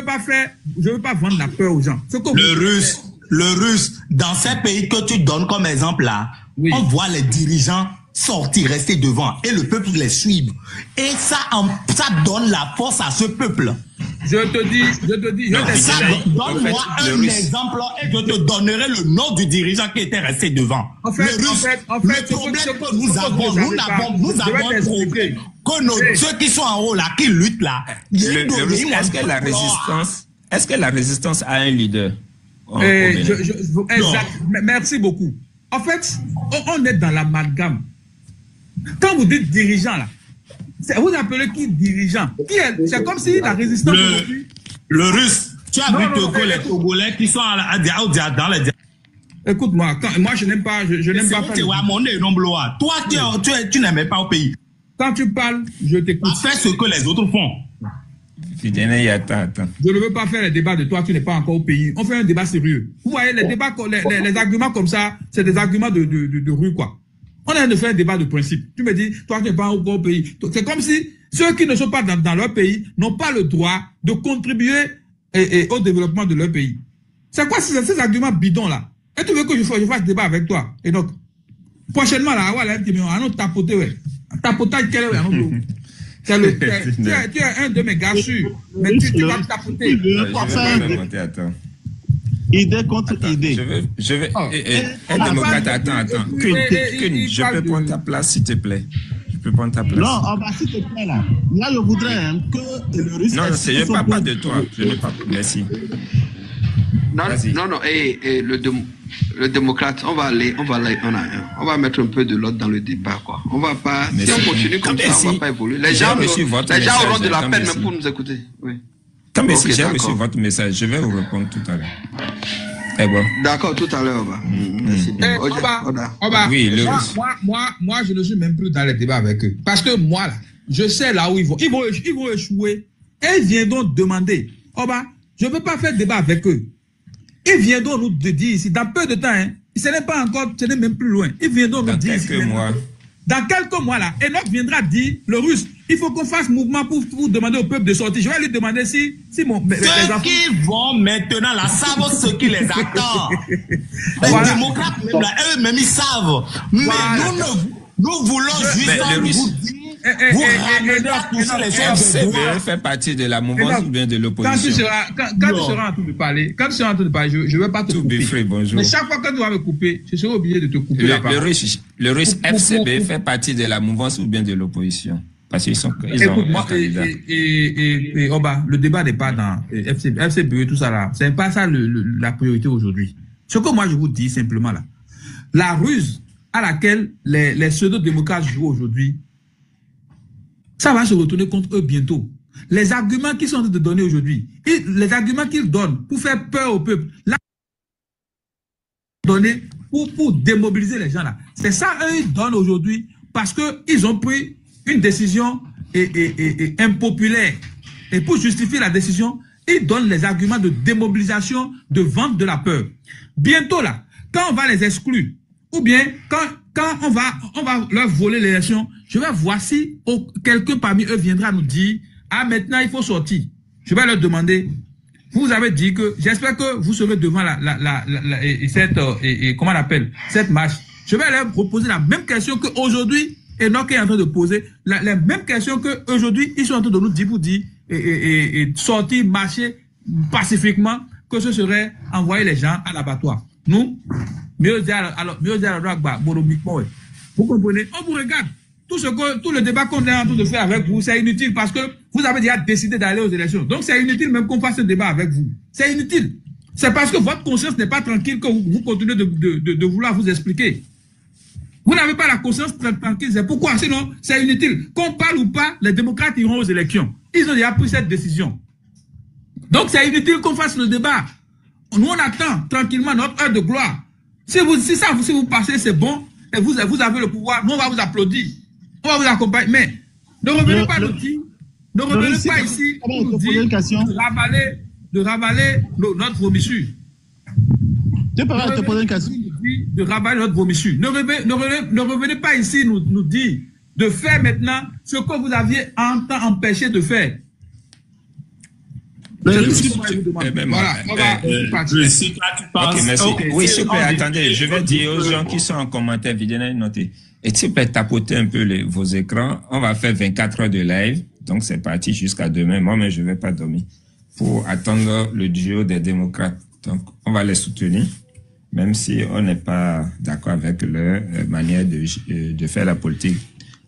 veux pas vendre la peur aux gens. Le russe, dans ces pays que tu donnes comme exemple là, on voit les dirigeants sortir, rester devant et le peuple les suivre. Et ça donne la force à ce peuple. Je te dis, donne-moi un exemple et je te donnerai le nom du dirigeant qui était resté devant. Le problème que nous avons trouvé que ceux qui sont en haut là, qui luttent là, est-ce que la résistance a un leader? Exact. Merci beaucoup. En fait, on est dans l'amalgame. Quand vous dites dirigeant là, vous appelez qui dirigeant? C'est comme si la résistance aujourd'hui. Le russe, tu as vu les Togolais qui sont dans les. Écoute-moi, moi je n'aime pas. Toi, tu n'aimais pas au pays. Quand tu parles, je t'écoute. Fais ce que les autres font. Je ne veux pas faire les débats de toi, tu n'es pas encore au pays. On fait un débat sérieux. Vous voyez, les débats, les arguments comme ça, c'est des arguments de rue, quoi. On a de faire un débat de principe. Tu me dis, toi, tu n'es pas encore au pays. C'est comme si ceux qui ne sont pas dans leur pays n'ont pas le droit de contribuer au développement de leur pays. C'est quoi ces arguments bidons-là? Et tu veux que je fasse débat avec toi? Et donc, prochainement, là, voilà, on tapoter, ouais. Tapotage, quel est, tu es un de mes gars sûrs, mais tu vas me tapoter. Idée contre idée. Je vais. Un démocrate, attends. Je peux prendre ta place, s'il te plaît. Je peux prendre ta place. Non, s'il te plaît, là. Là, je voudrais que le russe. Non, je ne parle pas de toi. Je ne parle pas. Merci. Non. Le démocrate, on va mettre un peu de l'ordre dans le débat, quoi. On va pas, si on continue comme ça, on va pas évoluer. Les gens auront de la peine même pour nous écouter. Oui. Comme si j'ai reçu votre message, je vais vous répondre tout à l'heure. D'accord, tout à l'heure, Merci. Oba. Oui, moi, je ne suis même plus dans les débats avec eux. Parce que moi, là, je sais là où ils vont. Ils vont échouer. Et ils viendront demander. Oba, je ne peux pas faire débat avec eux. Ils viendront nous dire ici, dans peu de temps, ce n'est pas encore, ce n'est même plus loin. Ils viendront nous dire ici. Dans quelques mois, là, Enoch viendra dire, le russe, il faut qu'on fasse mouvement pour demander au peuple de sortir. Je vais lui demander si ceux qui vont maintenant là savent ce qui les attend. Les démocrates, même là, eux-mêmes, ils savent. Mais nous voulons juste vous dire. FCB fait partie de la mouvance ou bien de l'opposition. Quand tu seras en train de parler, je ne vais pas te couper. Mais chaque fois que tu vas me couper, je serai obligé de te couper la parole. Le russe FCB fait partie de la mouvance ou bien de l'opposition. Parce qu'ils ont un candidat. Et Oba, le débat n'est pas dans FCB, tout ça là. C'est pas ça la priorité aujourd'hui. Ce que moi je vous dis simplement là, la ruse à laquelle les pseudo-démocrates jouent aujourd'hui, ça va se retourner contre eux bientôt. Les arguments qu'ils sont en train de donner aujourd'hui, les arguments qu'ils donnent pour faire peur au peuple, là, donner pour démobiliser les gens là. C'est ça eux ils donnent aujourd'hui parce qu'ils ont pris une décision impopulaire. Et pour justifier la décision, ils donnent les arguments de démobilisation, de vente de la peur. Bientôt là, quand on va les exclure, ou bien quand on va leur voler l'élection, je vais voir si quelqu'un parmi eux viendra nous dire, ah maintenant il faut sortir. Je vais leur demander, vous avez dit que, j'espère que vous serez devant cette, comment on appelle, cette marche. Je vais leur proposer la même question qu'aujourd'hui, Enoch est en train de poser les mêmes questions qu'aujourd'hui, ils sont en train de nous dire pour dire et sortir, marcher pacifiquement, que ce serait envoyer les gens à l'abattoir. Nous, mieux dire à la droite, vous comprenez? On vous regarde. Tout le débat qu'on est en train de faire avec vous, c'est inutile parce que vous avez déjà décidé d'aller aux élections. Donc c'est inutile même qu'on fasse ce débat avec vous. C'est inutile. C'est parce que votre conscience n'est pas tranquille que vous continuez de vouloir vous expliquer. Vous n'avez pas la conscience tranquille. C'est pourquoi, sinon, c'est inutile. Qu'on parle ou pas, les démocrates iront aux élections. Ils ont déjà pris cette décision. Donc, c'est inutile qu'on fasse le débat. Nous, on attend tranquillement notre heure de gloire. Si vous passez, c'est bon, et vous avez le pouvoir, nous, on va vous applaudir. On va vous accompagner. Mais ne revenez pas nous dire, ne revenez pas ici pour nous dire de ravaler notre vomissure. Tu peux te poser une question. De ravaler notre vomissure. Ne revenez pas ici nous dire de faire maintenant ce que vous aviez empêché de faire. Voilà, oui, s'il vous plaît, attendez, je vais dire aux gens qui sont en commentaire, vidéo notez. Et s'il vous plaît, tapotez un peu vos écrans. On va faire 24 heures de live. Donc, c'est parti jusqu'à demain. Moi, mais je ne vais pas dormir pour attendre le duo des démocrates. Donc, on va les soutenir, même si on n'est pas d'accord avec leur manière de faire la politique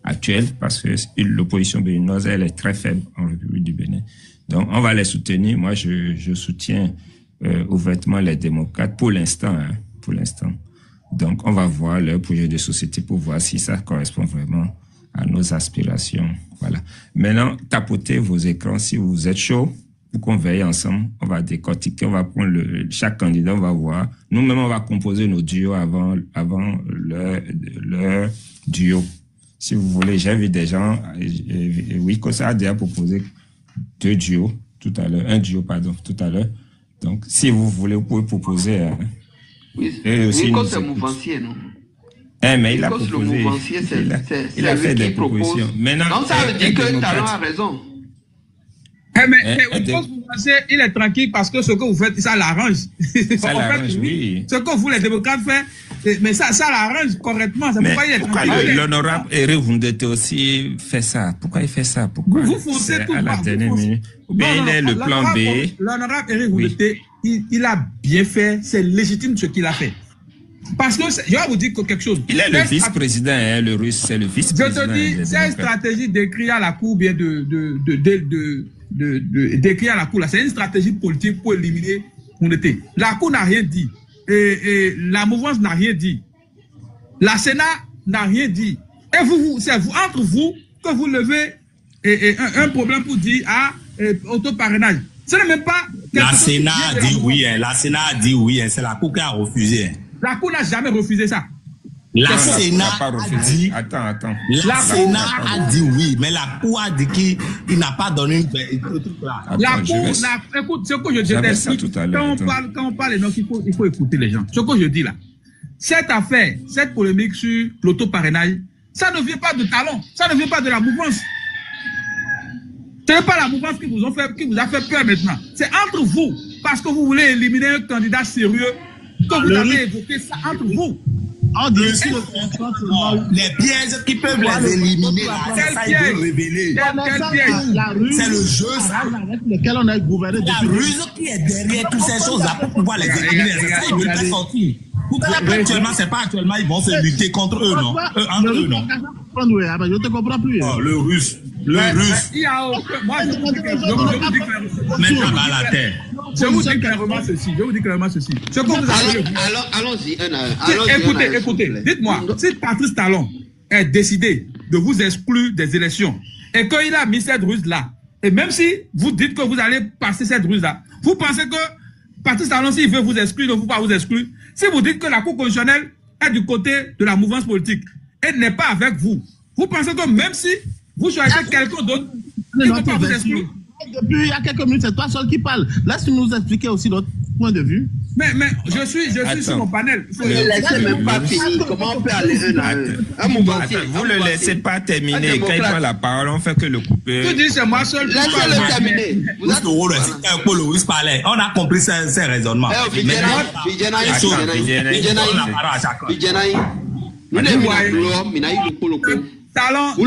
actuelle, parce que l'opposition béninoise, elle est très faible en République du Bénin. Donc, on va les soutenir. Moi, je soutiens ouvertement les démocrates pour l'instant. Hein, pour l'instant. Donc, on va voir leur projet de société pour voir si ça correspond vraiment à nos aspirations. Voilà. Maintenant, tapotez vos écrans si vous êtes chaud pour qu'on veille ensemble. On va décortiquer, on va prendre chaque candidat, on va voir. Nous-mêmes, on va composer nos duos avant leur duo. Si vous voulez, j'ai vu des gens, oui, que ça a déjà proposé 2 duos tout à l'heure, 1 duo, pardon, tout à l'heure. Donc, si vous voulez, vous pouvez proposer. Oui, c'est mouvancier, non? Mais il a proposé. Il a fait des propositions. Maintenant, donc, ça veut dire que Talon a raison. Mais il est tranquille parce que ce que vous faites, ça l'arrange. Ça l'arrange, oui. Ce que vous, les démocrates, faites, mais ça l'arrange correctement. C'est pourquoi il est tranquille. L'honorable Eric Wundete aussi fait ça. Pourquoi il fait ça? Pourquoi vous foncez tout à la dernière minute? Ou bien il est le plan B. L'honorable Eric Wundete, il a bien fait, c'est légitime ce qu'il a fait. Parce que, je vais vous dire quelque chose. Il est le vice-président, hein, le russe, c'est le vice-président. Je te dis, c'est une stratégie d'écrire à la cour, bien d'écrire à la cour, là. C'est une stratégie politique pour éliminer Wundete. La cour n'a rien dit. Et la mouvance n'a rien dit. La Sénat n'a rien dit. Et c'est vous, entre vous, que vous levez un problème pour dire, autoparrainage. Ce n'est même pas... La Sénat a dit oui, hein. La Sénat a dit oui, hein. C'est la Cour qui a refusé. Hein. La Cour n'a jamais refusé ça. La Sénat a dit... Attends. La Sénat a dit oui, mais la Cour a dit qu'il n'a pas donné une truc là. La Cour, écoute, ce que je dis, quand on parle, donc il faut écouter les gens. Ce que je dis là, cette affaire, cette polémique sur l'autoparrainage, ça ne vient pas de Talon, ça ne vient pas de la mouvance. Ce n'est pas la mouvance qui vous a fait peur maintenant. C'est entre vous, parce que vous voulez éliminer un candidat sérieux, que vous avez évoqué ça entre vous. Les pièges qui peuvent les éliminer, c'est ça qu'ils veulent révéler. C'est le jeu, lequel on a gouverné depuis. La ruse qui est derrière toutes ces choses-là pour pouvoir les éliminer. C'est ça, ils veulent pas sortir. Actuellement, c'est pas actuellement, ils vont se lutter contre eux, non? Entre eux, non? Je te comprends plus. Oh, le russe. Moi, je vous dis clairement. Maintenant, à la terre. Je vous dis clairement ceci. Allons-y. Écoutez. Dites-moi, si Patrice Talon est décidé de vous exclure des élections et qu'il a mis cette ruse-là, et même si vous dites que vous allez passer cette ruse-là, vous pensez que Patrice Talon, s'il veut vous exclure, ne peut pas vous exclure. Si vous dites que la Cour constitutionnelle est du côté de la mouvance politique et n'est pas avec vous, vous pensez que même si vous choisissez quelqu'un d'autre, il ne peut pas vous exclure. Depuis il y a quelques minutes, c'est toi seul qui parle. Laisse-nous expliquer aussi notre point de vue. Mais je suis sur mon panel. Ne laissez même pas finir. Comment on peut aller un à un? Vous ne le laissez pas terminer. Quand il prend la parole, on fait que le couper. Tu dis c'est moi seul. Laissez-le terminer. On a compris ces raisonnements. Talon est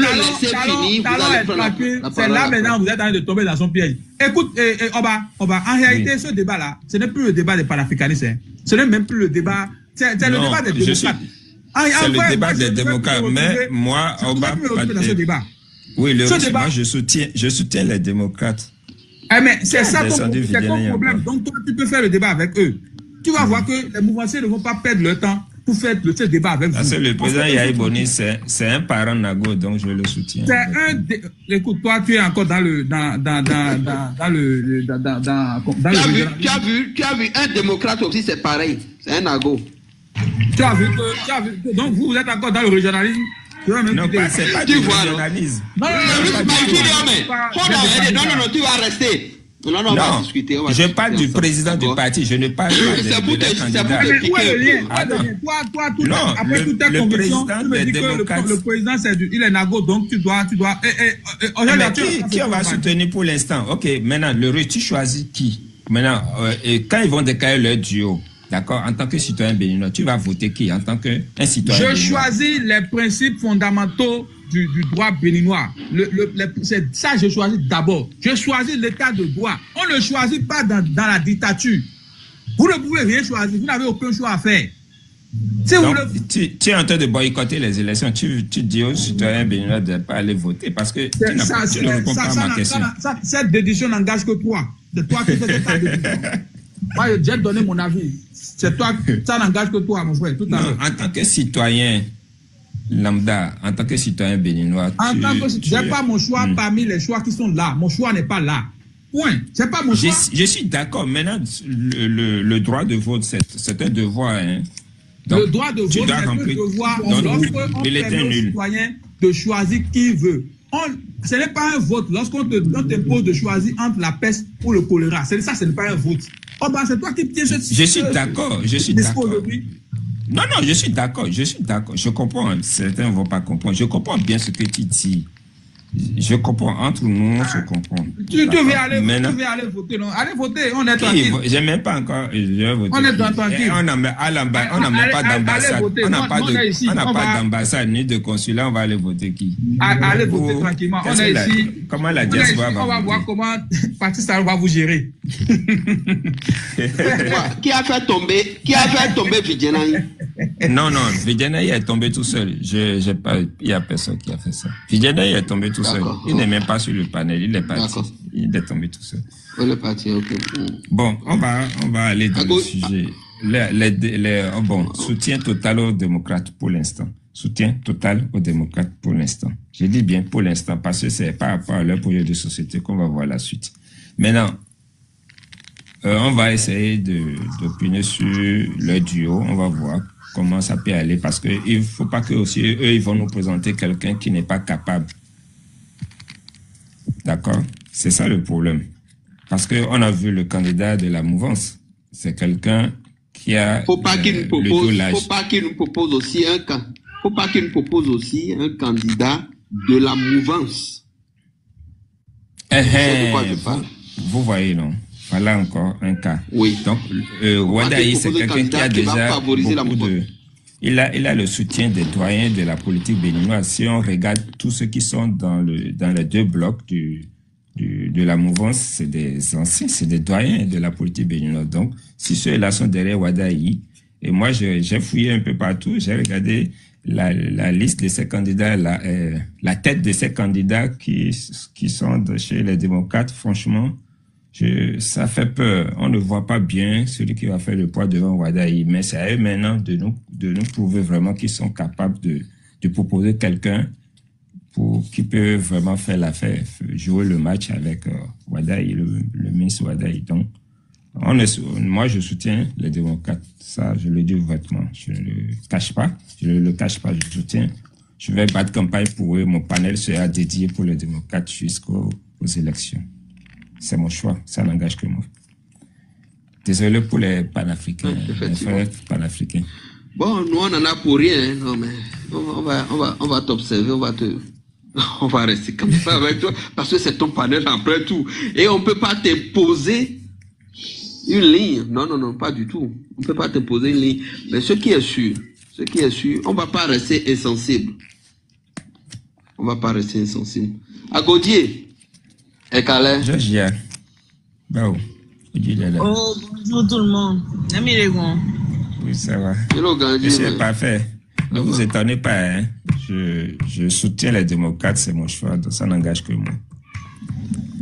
c'est là maintenant, vous êtes en train de tomber dans son piège. Écoute, Oba, en réalité, ce débat-là, ce n'est plus le débat des panafricanistes. Ce n'est même plus le débat. C'est le débat des démocrates. C'est le débat des démocrates. Mais moi, Oba, oui, moi, je soutiens les démocrates. Mais c'est ça ton problème. Donc, toi, tu peux faire le débat avec eux. Tu vas voir que les mouvanciers ne vont pas perdre leur temps pour faire ce débat avec vous. Parce que le président Yahi Boni, c'est un parent Nago, donc je le soutiens. Écoute, toi, tu es encore dans le tu as vu un démocrate aussi, c'est pareil. C'est un Nago. Tu as vu, donc vous êtes encore dans le régionalisme. Non, c'est pas du régionalisme. Non, tu vas rester. Non, on va discuter. Je parle du président du parti, je ne parle pas des candidats. Toi, après toute ta conviction, tu me dis que le président, il est Nago, donc tu dois... Qui on va soutenir pour l'instant? Ok, maintenant, tu choisis qui? Maintenant, quand ils vont décaler leur duo, d'accord, en tant que citoyen béninois, tu vas voter qui en tant qu'un citoyen béninois? Je choisis les principes fondamentaux du droit béninois. C'est ça que je choisis d'abord. Je choisis l'état de droit. On ne choisit pas dans la dictature. Vous ne pouvez rien choisir. Vous n'avez aucun choix à faire. Donc, tu es en train de boycotter les élections. Tu dis aux citoyens béninois de ne pas aller voter parce que tu ne réponds pas à ma question. Cette décision n'engage que toi. C'est toi qui fais cette décision. Moi, j'ai donné mon avis. C'est toi, ça n'engage que toi, mon frère. En tant que citoyen lambda, en tant que citoyen béninois, je n'ai pas mon choix parmi les choix qui sont là. Mon choix n'est pas là. Point. C'est pas mon choix. Je suis d'accord. Maintenant, le droit de vote, c'est un devoir. Hein. Donc, le droit de vote, c'est un devoir. Lorsqu'on permet aux citoyens de choisir qui veut. Ce n'est pas un vote. Lorsqu'on t'impose de choisir entre la peste ou le choléra, ça, ce n'est pas un vote. C'est toi qui tiens ce Je suis d'accord. Non, je suis d'accord. Je comprends. Certains ne vont pas comprendre. Je comprends bien ce que tu dis. Je comprends. Entre nous, on se comprend. Tu veux aller voter, non? Allez voter, on est tranquille. Je n'ai même pas encore. Je vais voter. On est tranquille. On n'a pas d'ambassade. On n'a pas d'ambassade ni de consulat. On va aller voter qui? Allez voter tranquillement. On est ici. Comment la diaspora va voter? On va voir comment Parti Sahel va vous gérer. Qui a fait tomber Vidjenaï? Non, Vidjenaï est tombé tout seul. Il n'y a personne qui a fait ça. Vidjenaï est tombé tout seul. Il n'est même pas sur le panel. Il est parti. Il est tombé tout seul. Il est parti, ok. Bon, on va aller dans le sujet. Soutien total aux démocrates pour l'instant. Soutien total aux démocrates pour l'instant. Je dis bien pour l'instant parce que c'est par rapport à leur projet de société qu'on va voir la suite. Maintenant, on va essayer d'opiner sur le duo. On va voir comment ça peut aller parce que il faut pas que aussi eux ils vont nous présenter quelqu'un qui n'est pas capable. D'accord? C'est ça le problème. Parce que on a vu le candidat de la mouvance. C'est quelqu'un qui a faut pas qu'il nous propose aussi un candidat de la mouvance. Vous voyez, non? Voilà encore un cas. Oui. Donc, Wadaï, c'est quelqu'un qui a déjà beaucoup il a le soutien des doyens de la politique béninoise. Si on regarde tous ceux qui sont dans les deux blocs de la mouvance, c'est des anciens, c'est des doyens de la politique béninoise. Donc, si ceux-là sont derrière Wadaï, et moi, j'ai fouillé un peu partout, j'ai regardé la liste de ces candidats, la tête de ces candidats qui sont chez les démocrates, franchement, ça fait peur. On ne voit pas bien celui qui va faire le poids devant Wadaï, mais c'est à eux maintenant de nous prouver vraiment qu'ils sont capables de proposer quelqu'un qui peut vraiment faire l'affaire, jouer le match avec Wadaï, le ministre Wadaï. Donc, moi, je soutiens les démocrates. Ça, je le dis ouvertement. Je ne le cache pas. Je soutiens. Je vais battre campagne pour eux. Mon panel sera dédié pour les démocrates jusqu'aux élections. C'est mon choix. Ça n'engage que moi. Désolé pour les panafricains. Les frères panafricains. Bon, nous, on en a pour rien. Non, mais on va t'observer. On va rester comme ça avec toi. Parce que c'est ton panel après tout. Et on ne peut pas t'imposer une ligne. Non, pas du tout. On ne peut pas t'imposer une ligne. Mais ce qui est sûr, on ne va pas rester insensible. On va pas rester insensible. À Gaudier et Calais. Georgia. Bah, oh, bonjour tout le monde. Oui, ça va. C'est parfait. Ne vous étonnez pas, hein. Je soutiens les démocrates, c'est mon choix, donc ça n'engage que moi.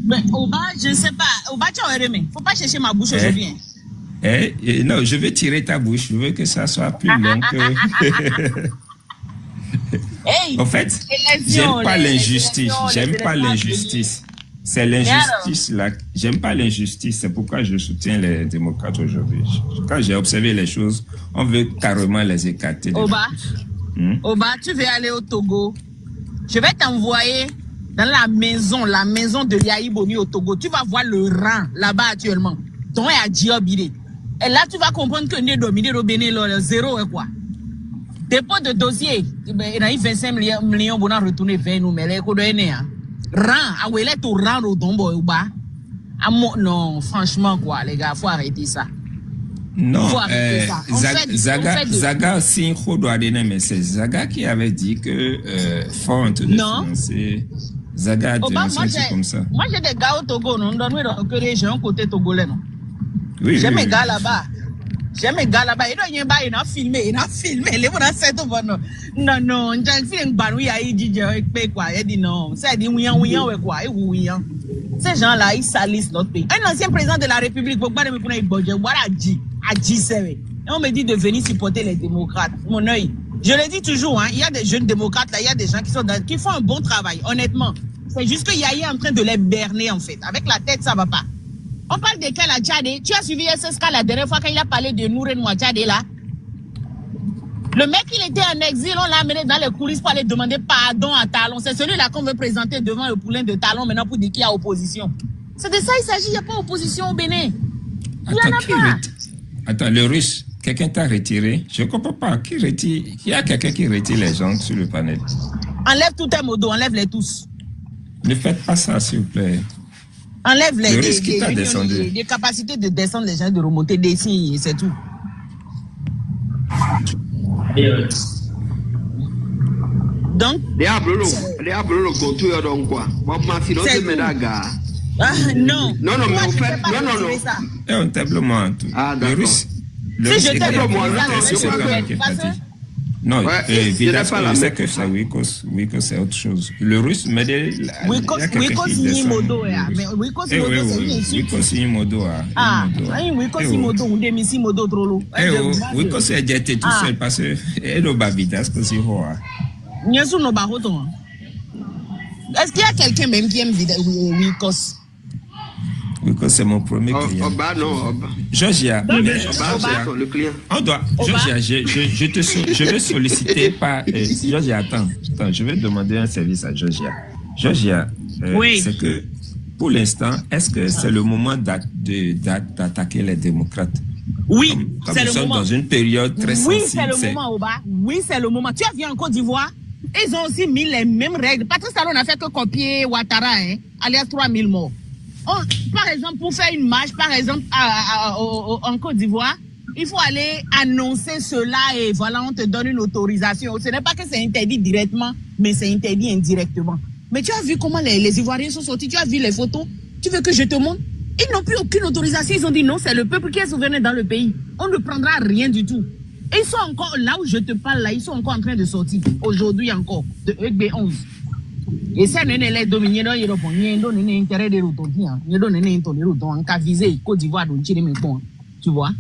Mais Oba, je ne sais pas. Oba, tu as aimé. Faut pas chercher ma bouche aujourd'hui. Non, je vais tirer ta bouche. Je veux que ça soit plus long que... Hey, en fait, j'aime pas l'injustice. J'aime pas l'injustice. C'est l'injustice là. J'aime pas l'injustice. C'est pourquoi je soutiens les démocrates aujourd'hui. Quand j'ai observé les choses, on veut carrément les écarter. Oba, tu veux aller au Togo? Je vais t'envoyer dans la maison de Yahi Boni au Togo. Tu vas voir le rang là-bas actuellement. Ton est à Diobide. Et là, tu vas comprendre que né dominé au Bénin, le zéro est quoi? Dépôt de dossier, il y a 25 millions pour retourner vers nous, mais les codes rang, il est au rang au tombeau ou bas. Non, franchement, quoi, les gars, faut arrêter ça. Non, Zaga aussi, mais c'est Zaga qui avait dit que Font de financer. Zaga a dénoncé comme ça. Moi, j'ai des gars au Togo, non, que les gens côté togolais, non. Oui, j'ai mes gars là-bas. Ils ont filmé, les gens non, ça dit quoi, ces gens-là, ils salissent notre pays. Un ancien président de la République, on me dit de venir supporter les démocrates. Mon œil. Je le dis toujours, hein, il y a des jeunes démocrates là, il y a des gens qui font un bon travail, honnêtement. C'est juste que Yaya est en train de les berner, en fait. Avec la tête, ça va pas. On parle de quel à Tchadé? Tu as suivi SSK la dernière fois quand il a parlé de Nouren Mouachadé là? Le mec, il était en exil, on l'a amené dans les coulisses pour aller demander pardon à Talon. C'est celui-là qu'on veut présenter devant le poulain de Talon maintenant pour dire qu'il y a opposition. C'est de ça il s'agit, il n'y a pas opposition au Bénin. Il n'y en a pas. Attends, le russe, quelqu'un t'a retiré? Je ne comprends pas. Qui retire? Il y a quelqu'un qui retire les gens sur le panel. Enlève tout tes modos, enlève-les tous. Ne faites pas ça, s'il vous plaît. Enlève les capacités de descendre les gens, de remonter des signes, c'est tout. Donc, non. Non, mais en fait, non. Et on tablement tout. Ah, d'accord. Si je non, évidemment, je sais que c'est Wikos, c'est autre chose. Le russe, mais Wikos Yimodo, mais Wikos Yimodo, ah, Wikos Yimodo, on démissionne Modo Trollo. Wikos est jeté tout seul parce que elle a Babidas que c'est quoi. Est-ce qu'il y a quelqu'un même qui aime Wikos? Wikos, c'est mon premier client. Georgia, le client. On doit. Georgia, je vais solliciter par. Georgia, attends, je vais demander un service à Georgia. Georgia, c'est que pour l'instant, est-ce que c'est le moment d'attaquer les démocrates? Oui, comme c'est le moment. Nous sommes dans une période très sensible. Oui, c'est le moment, Oba. Oui, c'est le moment. Tu as vu en Côte d'Ivoire, ils ont aussi mis les mêmes règles. Patrice Talon n'a fait que copier Ouattara, hein, alias 3000 morts. Par exemple, pour faire une marche, par exemple, en Côte d'Ivoire, il faut aller annoncer cela et voilà, on te donne une autorisation. Ce n'est pas que c'est interdit directement, mais c'est interdit indirectement. Mais tu as vu comment les Ivoiriens sont sortis, tu as vu les photos, tu veux que je te montre? Ils n'ont plus aucune autorisation, ils ont dit non, c'est le peuple qui est souverain dans le pays. On ne prendra rien du tout. Ils sont encore, là où je te parle, là, ils sont encore en train de sortir, aujourd'hui encore, de EB11. Et ça, n'est les dominés dans l'Europe, il y a un intérêt de l'autre, il y a un intérêt de l'autre, on a visé Côte d'Ivoire, tu vois.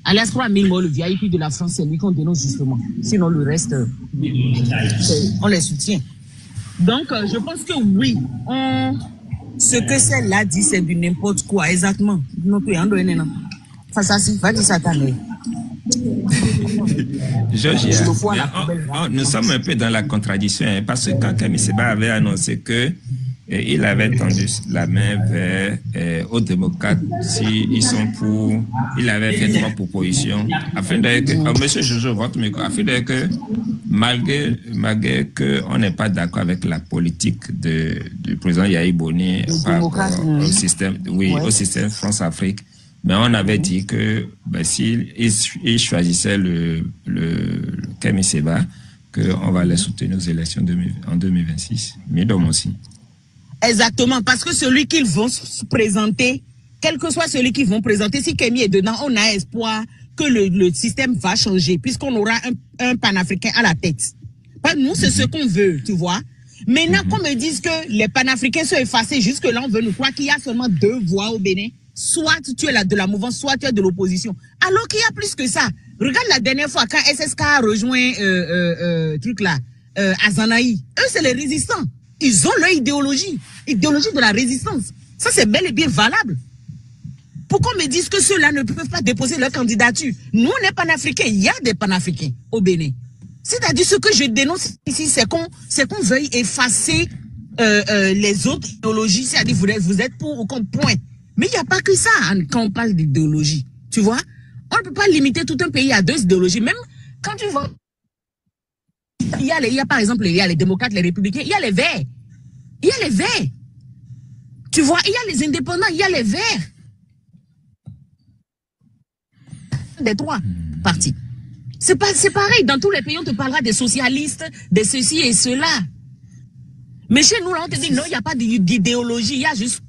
À l'Est 3000 morts, le VIP de la France, c'est lui qu'on dénonce justement. Sinon, le reste, on les soutient. Donc, je pense que oui, ce que celle-là dit, c'est du n'importe quoi, exactement. Face à ça, va-t-il s'attendre? Georgia, nous sommes un peu dans la contradiction, hein, parce que quand Kemi Seba avait annoncé que il avait tendu la main vers aux démocrates s'ils sont pour, il avait fait 3 propositions afin de que, monsieur Jojo, votre micro, afin de que malgré qu'on n'est pas d'accord avec la politique du président Yahi Boni par rapport au système, au système France-Afrique. Mais on avait dit que s'il choisissait le Kemi Seba, qu'on va les soutenir aux élections en 2026. Mais donc aussi. Exactement, parce que celui qu'ils vont se présenter, quel que soit celui qu'ils vont présenter, si Kémy est dedans, on a espoir que le système va changer, puisqu'on aura un panafricain à la tête. Nous, c'est ce qu'on veut, tu vois. Maintenant, qu'on me dise que les panafricains sont effacés, jusque-là, on veut nous croire qu'il y a seulement 2 voix au Bénin. Soit tu es de la mouvance, soit tu es de l'opposition. Alors qu'il y a plus que ça. Regarde la dernière fois, quand SSK a rejoint Azanaï. Eux, c'est les résistants. Ils ont leur idéologie de la résistance. Ça, c'est bel et bien valable. Pourquoi on me dise que ceux-là ne peuvent pas déposer leur candidature? Nous, on est panafricains. Il y a des panafricains au Bénin. C'est-à-dire, ce que je dénonce ici, c'est qu'on veuille effacer les autres idéologies. C'est-à-dire, vous êtes pour ou contre, point. Mais il n'y a pas que ça quand on parle d'idéologie. Tu vois? On ne peut pas limiter tout un pays à 2 idéologies. Même quand tu vois... Il y a par exemple, il y a les démocrates, les républicains, il y a les verts. Il y a les verts. Tu vois, il y a les indépendants, il y a les verts. Des 3 partis. C'est pareil, dans tous les pays, on te parlera des socialistes, de ceci et cela. Mais chez nous, là, on te dit, non, il n'y a pas d'idéologie, il y a juste...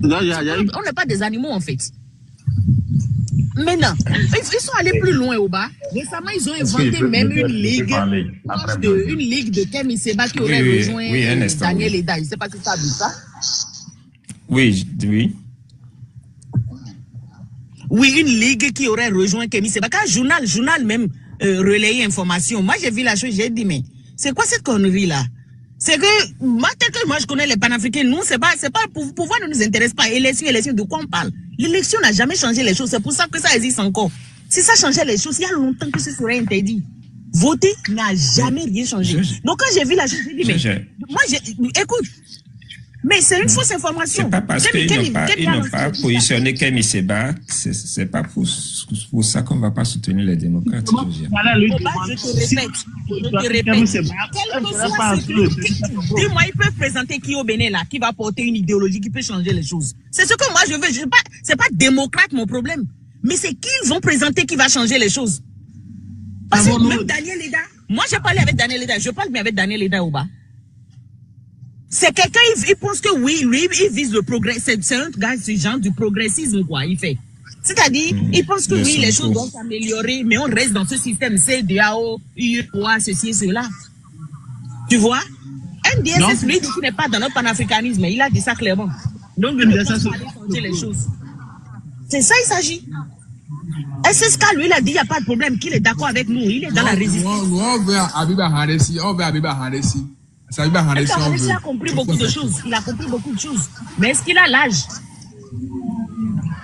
Non, on n'est pas des animaux, en fait. Maintenant, ils sont allés plus loin au bas. Récemment, ils ont inventé même une ligue de Kémy Séba qui aurait rejoint Daniel Eda. Je ne sais pas si tu as vu ça. Oui. Oui, une ligue qui aurait rejoint Kémy Séba. Quand journal même relayait information. Moi, j'ai vu la chose, j'ai dit, mais c'est quoi cette connerie-là? C'est que, moi, je connais les panafricains, nous, c'est pas, le pouvoir ne nous intéresse pas. Élection, de quoi on parle? L'élection n'a jamais changé les choses. C'est pour ça que ça existe encore. Si ça changeait les choses, il y a longtemps que ce serait interdit. Voter n'a jamais rien changé. Donc, quand j'ai vu la chose, j'ai dit, mais, moi, écoute, mais c'est une fausse information. C'est pas parce qu'ils n'ont pas positionné Kémy Séba, c'est pas pour ça qu'on va pas soutenir les démocrates. Je te répète. Dis-moi, ils peuvent présenter qui au Bénin là, qui va porter une idéologie qui peut changer les choses. C'est ce que moi je veux. C'est pas démocrate mon problème. Mais c'est qui ils vont présenter qui va changer les choses. Parce que même Daniel Eda, moi j'ai parlé avec Daniel Eda, je parle bien avec Daniel Eda au bas. C'est quelqu'un, il pense que oui, lui, il vise le progrès. C'est un gars, c'est genre du progressisme, quoi, il fait. C'est-à-dire, il pense que oui, les choses vont s'améliorer, mais on reste dans ce système CEDEAO, UEPOA, ceci et cela. Tu vois? MDS, lui, qui n'est pas dans notre panafricanisme, il a dit ça clairement. Donc, il ne peut pas changer les choses. C'est ça, il s'agit. SSK, lui, il a dit, il n'y a pas de problème, qu'il est d'accord avec nous, il est dans la résistance. Il a compris beaucoup de choses. Il a compris beaucoup de choses. Mais est-ce qu'il a l'âge?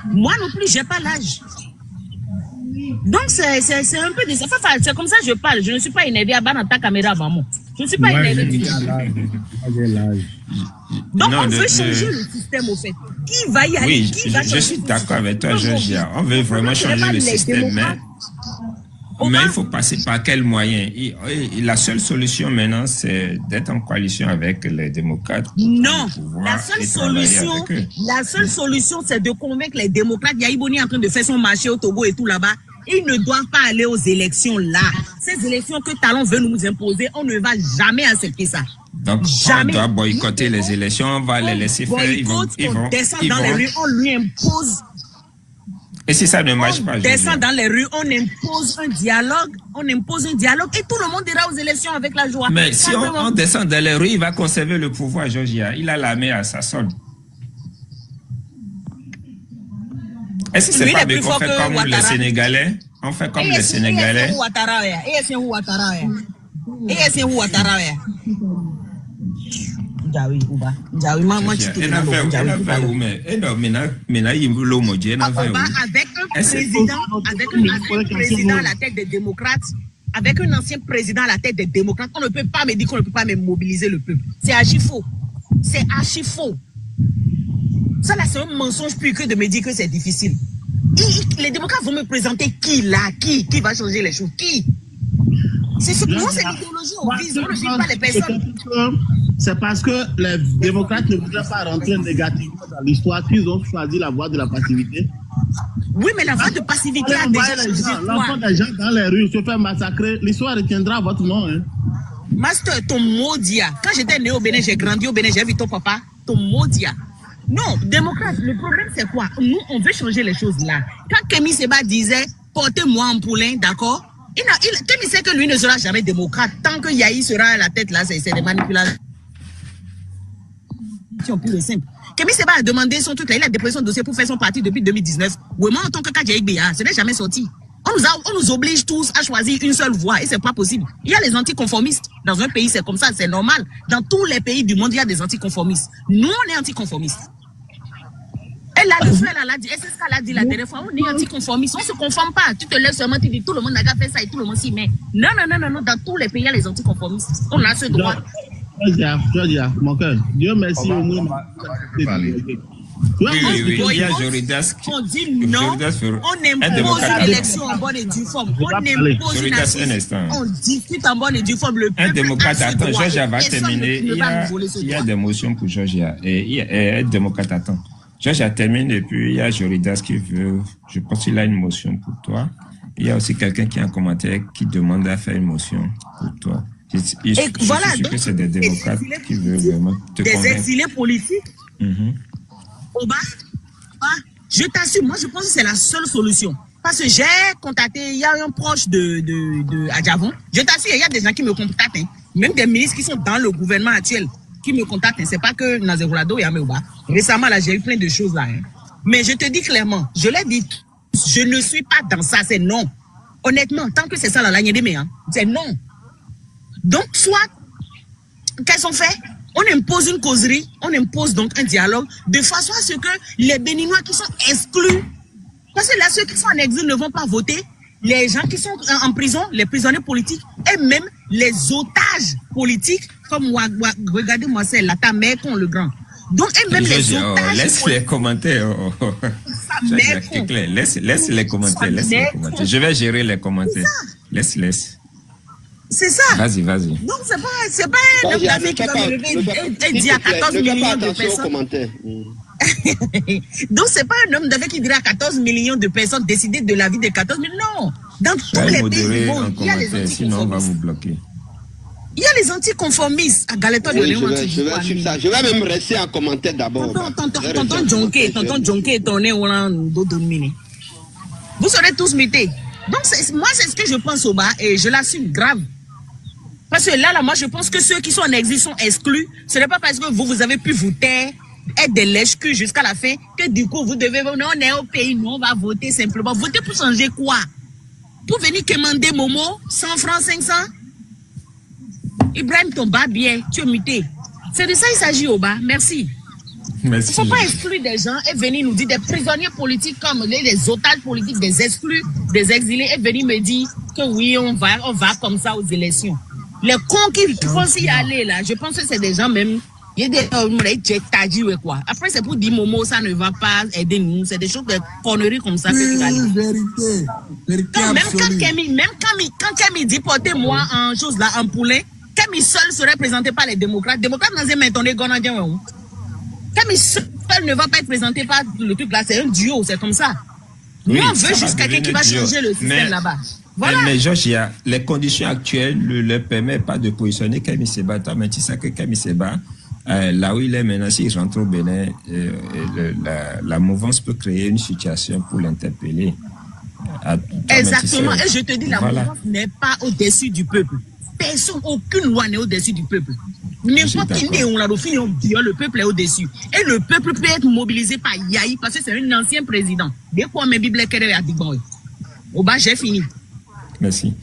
Moi non plus, j'ai pas l'âge. Donc c'est un peu de ça. C'est comme ça que je parle. Je ne suis pas énervé à ta caméra, maman. Je ne suis pas énervé du tout. Donc on veut changer le système au fait. Qui va y aller? Oui, je suis d'accord avec toi, Georgia. On veut vraiment changer le système, mais il faut passer par quels moyens? La seule solution maintenant, c'est d'être en coalition avec les démocrates. Non, la seule solution, c'est de convaincre les démocrates. Yaïboni est en train de faire son marché au Togo et tout là-bas. Ils ne doivent pas aller aux élections là. Ces élections que Talon veut nous imposer, on ne va jamais accepter ça. Donc, jamais. On doit boycotter les élections, on va les laisser faire. On descend dans les rues, on lui impose. Et si ça ne marche pas, on descend dans les rues, on impose un dialogue, et tout le monde ira aux élections avec la joie. Mais si on descend dans les rues, il va conserver le pouvoir, Georgia. Il a l'armée à sa solde. Est-ce que c'est pas bien qu'on fait comme les Sénégalais? On fait comme les Sénégalais. Avec un ancien président à la tête des démocrates, on ne peut pas me dire qu'on ne peut pas même mobiliser le peuple. C'est archi faux. C'est archi faux. Ça là, c'est un mensonge plus que de me dire que c'est difficile. Les démocrates vont me présenter qui là, qui va changer les choses, qui? C'est ce que c'est l'idéologie, on vise, on ne vise pas les personnes. c'est parce que les démocrates ne voudraient pas rentrer négativement dans l'histoire qu'ils ont choisi la voie de la passivité. Oui, mais la voie de passivité a déjà changé. L'enfant des gens dans les rues se fait massacrer. L'histoire retiendra votre nom. Hein. Master, ton maudia. Quand j'étais né au Bénin, j'ai grandi au Bénin, j'ai vu ton papa. Ton maudia. Non, démocrate, le problème c'est quoi? Nous, on veut changer les choses là. Quand Kémy Séba disait, portez-moi en poulain, d'accord? Kémy sait que lui ne sera jamais démocrate. Tant que Yahi sera à la tête là, c'est des manipulations pures et simples. Kémy Séba a demandé son truc là, il a déposé son dossier pour faire son parti depuis 2019. Oui, moi en tant que Kadjaïk-Béa, ce n'est jamais sorti. On nous oblige tous à choisir une seule voie et c'est pas possible. Il y a les anticonformistes. Dans un pays, c'est comme ça, c'est normal. Dans tous les pays du monde, il y a des anticonformistes. Nous, on est anticonformistes. Et là, le frère, elle a dit, et c'est ce qu'elle a dit la dernière fois, on est anticonformistes, on ne se conforme pas. Tu te lèves seulement, tu dis, tout le monde n'a qu'à faire ça et tout le monde s'y met. Non, dans tous les pays, il y a les anticonformistes. On a ce droit. Georgia, mon cœur, Dieu merci au monde. Oui, il y a Joridas qui... On dit non, on impose une élection en bonne et due forme. On impose une assise, on discute en bonne et due forme. Le peuple un démocrate, attends, Georgia va terminer. Il y a des motions pour Georgia. Et un démocrate, attends. Georgia termine et puis il y a Joridas qui veut, je pense qu'il a une motion pour toi. Il y a aussi quelqu'un qui a un commentaire qui demande à faire une motion pour toi. Je suis sûr que c'est des démocrates qui veulent vraiment te convaincre. Des exilés politiques. Oba, je t'assure, moi je pense que c'est la seule solution. Parce que j'ai contacté, il y a un proche de Adjavon. Je t'assure, il y a des gens qui me contactent. Hein. Même des ministres qui sont dans le gouvernement actuel qui me contactent. Hein. C'est pas que Nazerolado et Améoba. Récemment, là, j'ai eu plein de choses là. Hein. Mais je te dis clairement, je l'ai dit, je ne suis pas dans ça, c'est non. Honnêtement, tant que c'est ça, là, hein, c'est non. Donc, soit, qu'est-ce qu'on fait? On impose une causerie, on impose donc un dialogue, de façon à ce que les Béninois qui sont exclus, parce que là, ceux qui sont en exil ne vont pas voter, les gens qui sont en prison, les prisonniers politiques, et même les otages politiques, comme regardez-moi, c'est là, ta mère con le grand. Donc, et même les otages laisse les commentaires. Laisse les commentaires, Je vais gérer les commentaires. Laisse. C'est ça. Vas-y. Donc, c'est pas un homme d'Afrique qui va me lever et dire à 14 millions de personnes. Donc, c'est pas un homme d'Afrique qui dirait à 14 millions de personnes décider de la vie de 14 millions. Non. Dans tous les pays du monde, il y a les anticonformistes. Sinon, on va vous bloquer. Il y a les anticonformistes à Galeton de Léon. Je vais même rester en commentaire d'abord. Tonton Djonké, tourné au Dodomine. Vous serez tous mutés. Donc, moi, c'est ce que je pense au bas et je l'assume grave. Parce que là, moi, je pense que ceux qui sont en exil sont exclus. Ce n'est pas parce que vous avez pu voter, être des lèches-culs jusqu'à la fin, que du coup, vous devez, non, on est au pays, nous, on va voter simplement. Voter pour changer quoi? Pour venir commander Momo, 100 francs, 500? Ibrahim Tomba, bien, tu es muté. C'est de ça qu'il s'agit au bas. Merci. Il ne faut pas exclure des gens et venir nous dire des prisonniers politiques comme les otages politiques, des exclus, des exilés, et venir me dire que oui, on va comme ça aux élections. Les cons qui vont s'y aller là, je pense que c'est des gens même, il y a des quoi. Après, c'est pour dire Momo, ça ne va pas aider nous. C'est des choses de conneries comme ça. Vérité même quand Kémy dit portez-moi en chose là, en poulet, Kémy seul serait présenté par les démocrates. Démocrates n'ont jamais entendu Gonadien. Kémy seul ne va pas être présenté par le truc là, c'est un duo, c'est comme ça. Nous, on veut juste quelqu'un qui va changer le système là-bas. Voilà. Mais Georges, les conditions actuelles ne leur permettent pas de positionner Kémy Séba. Mais tu sais que Kémy Séba, là où il est maintenant, s'il rentre au Bénin, la mouvance peut créer une situation pour l'interpeller. Exactement. Et je te dis, la mouvance n'est pas au-dessus du peuple. Personne, aucune loi n'est au-dessus du peuple. N'importe qui n'est le peuple est au-dessus. Et le peuple peut être mobilisé par Yahi parce que c'est un ancien président. Dès qu'on met Bible, au bas, j'ai fini. Merci.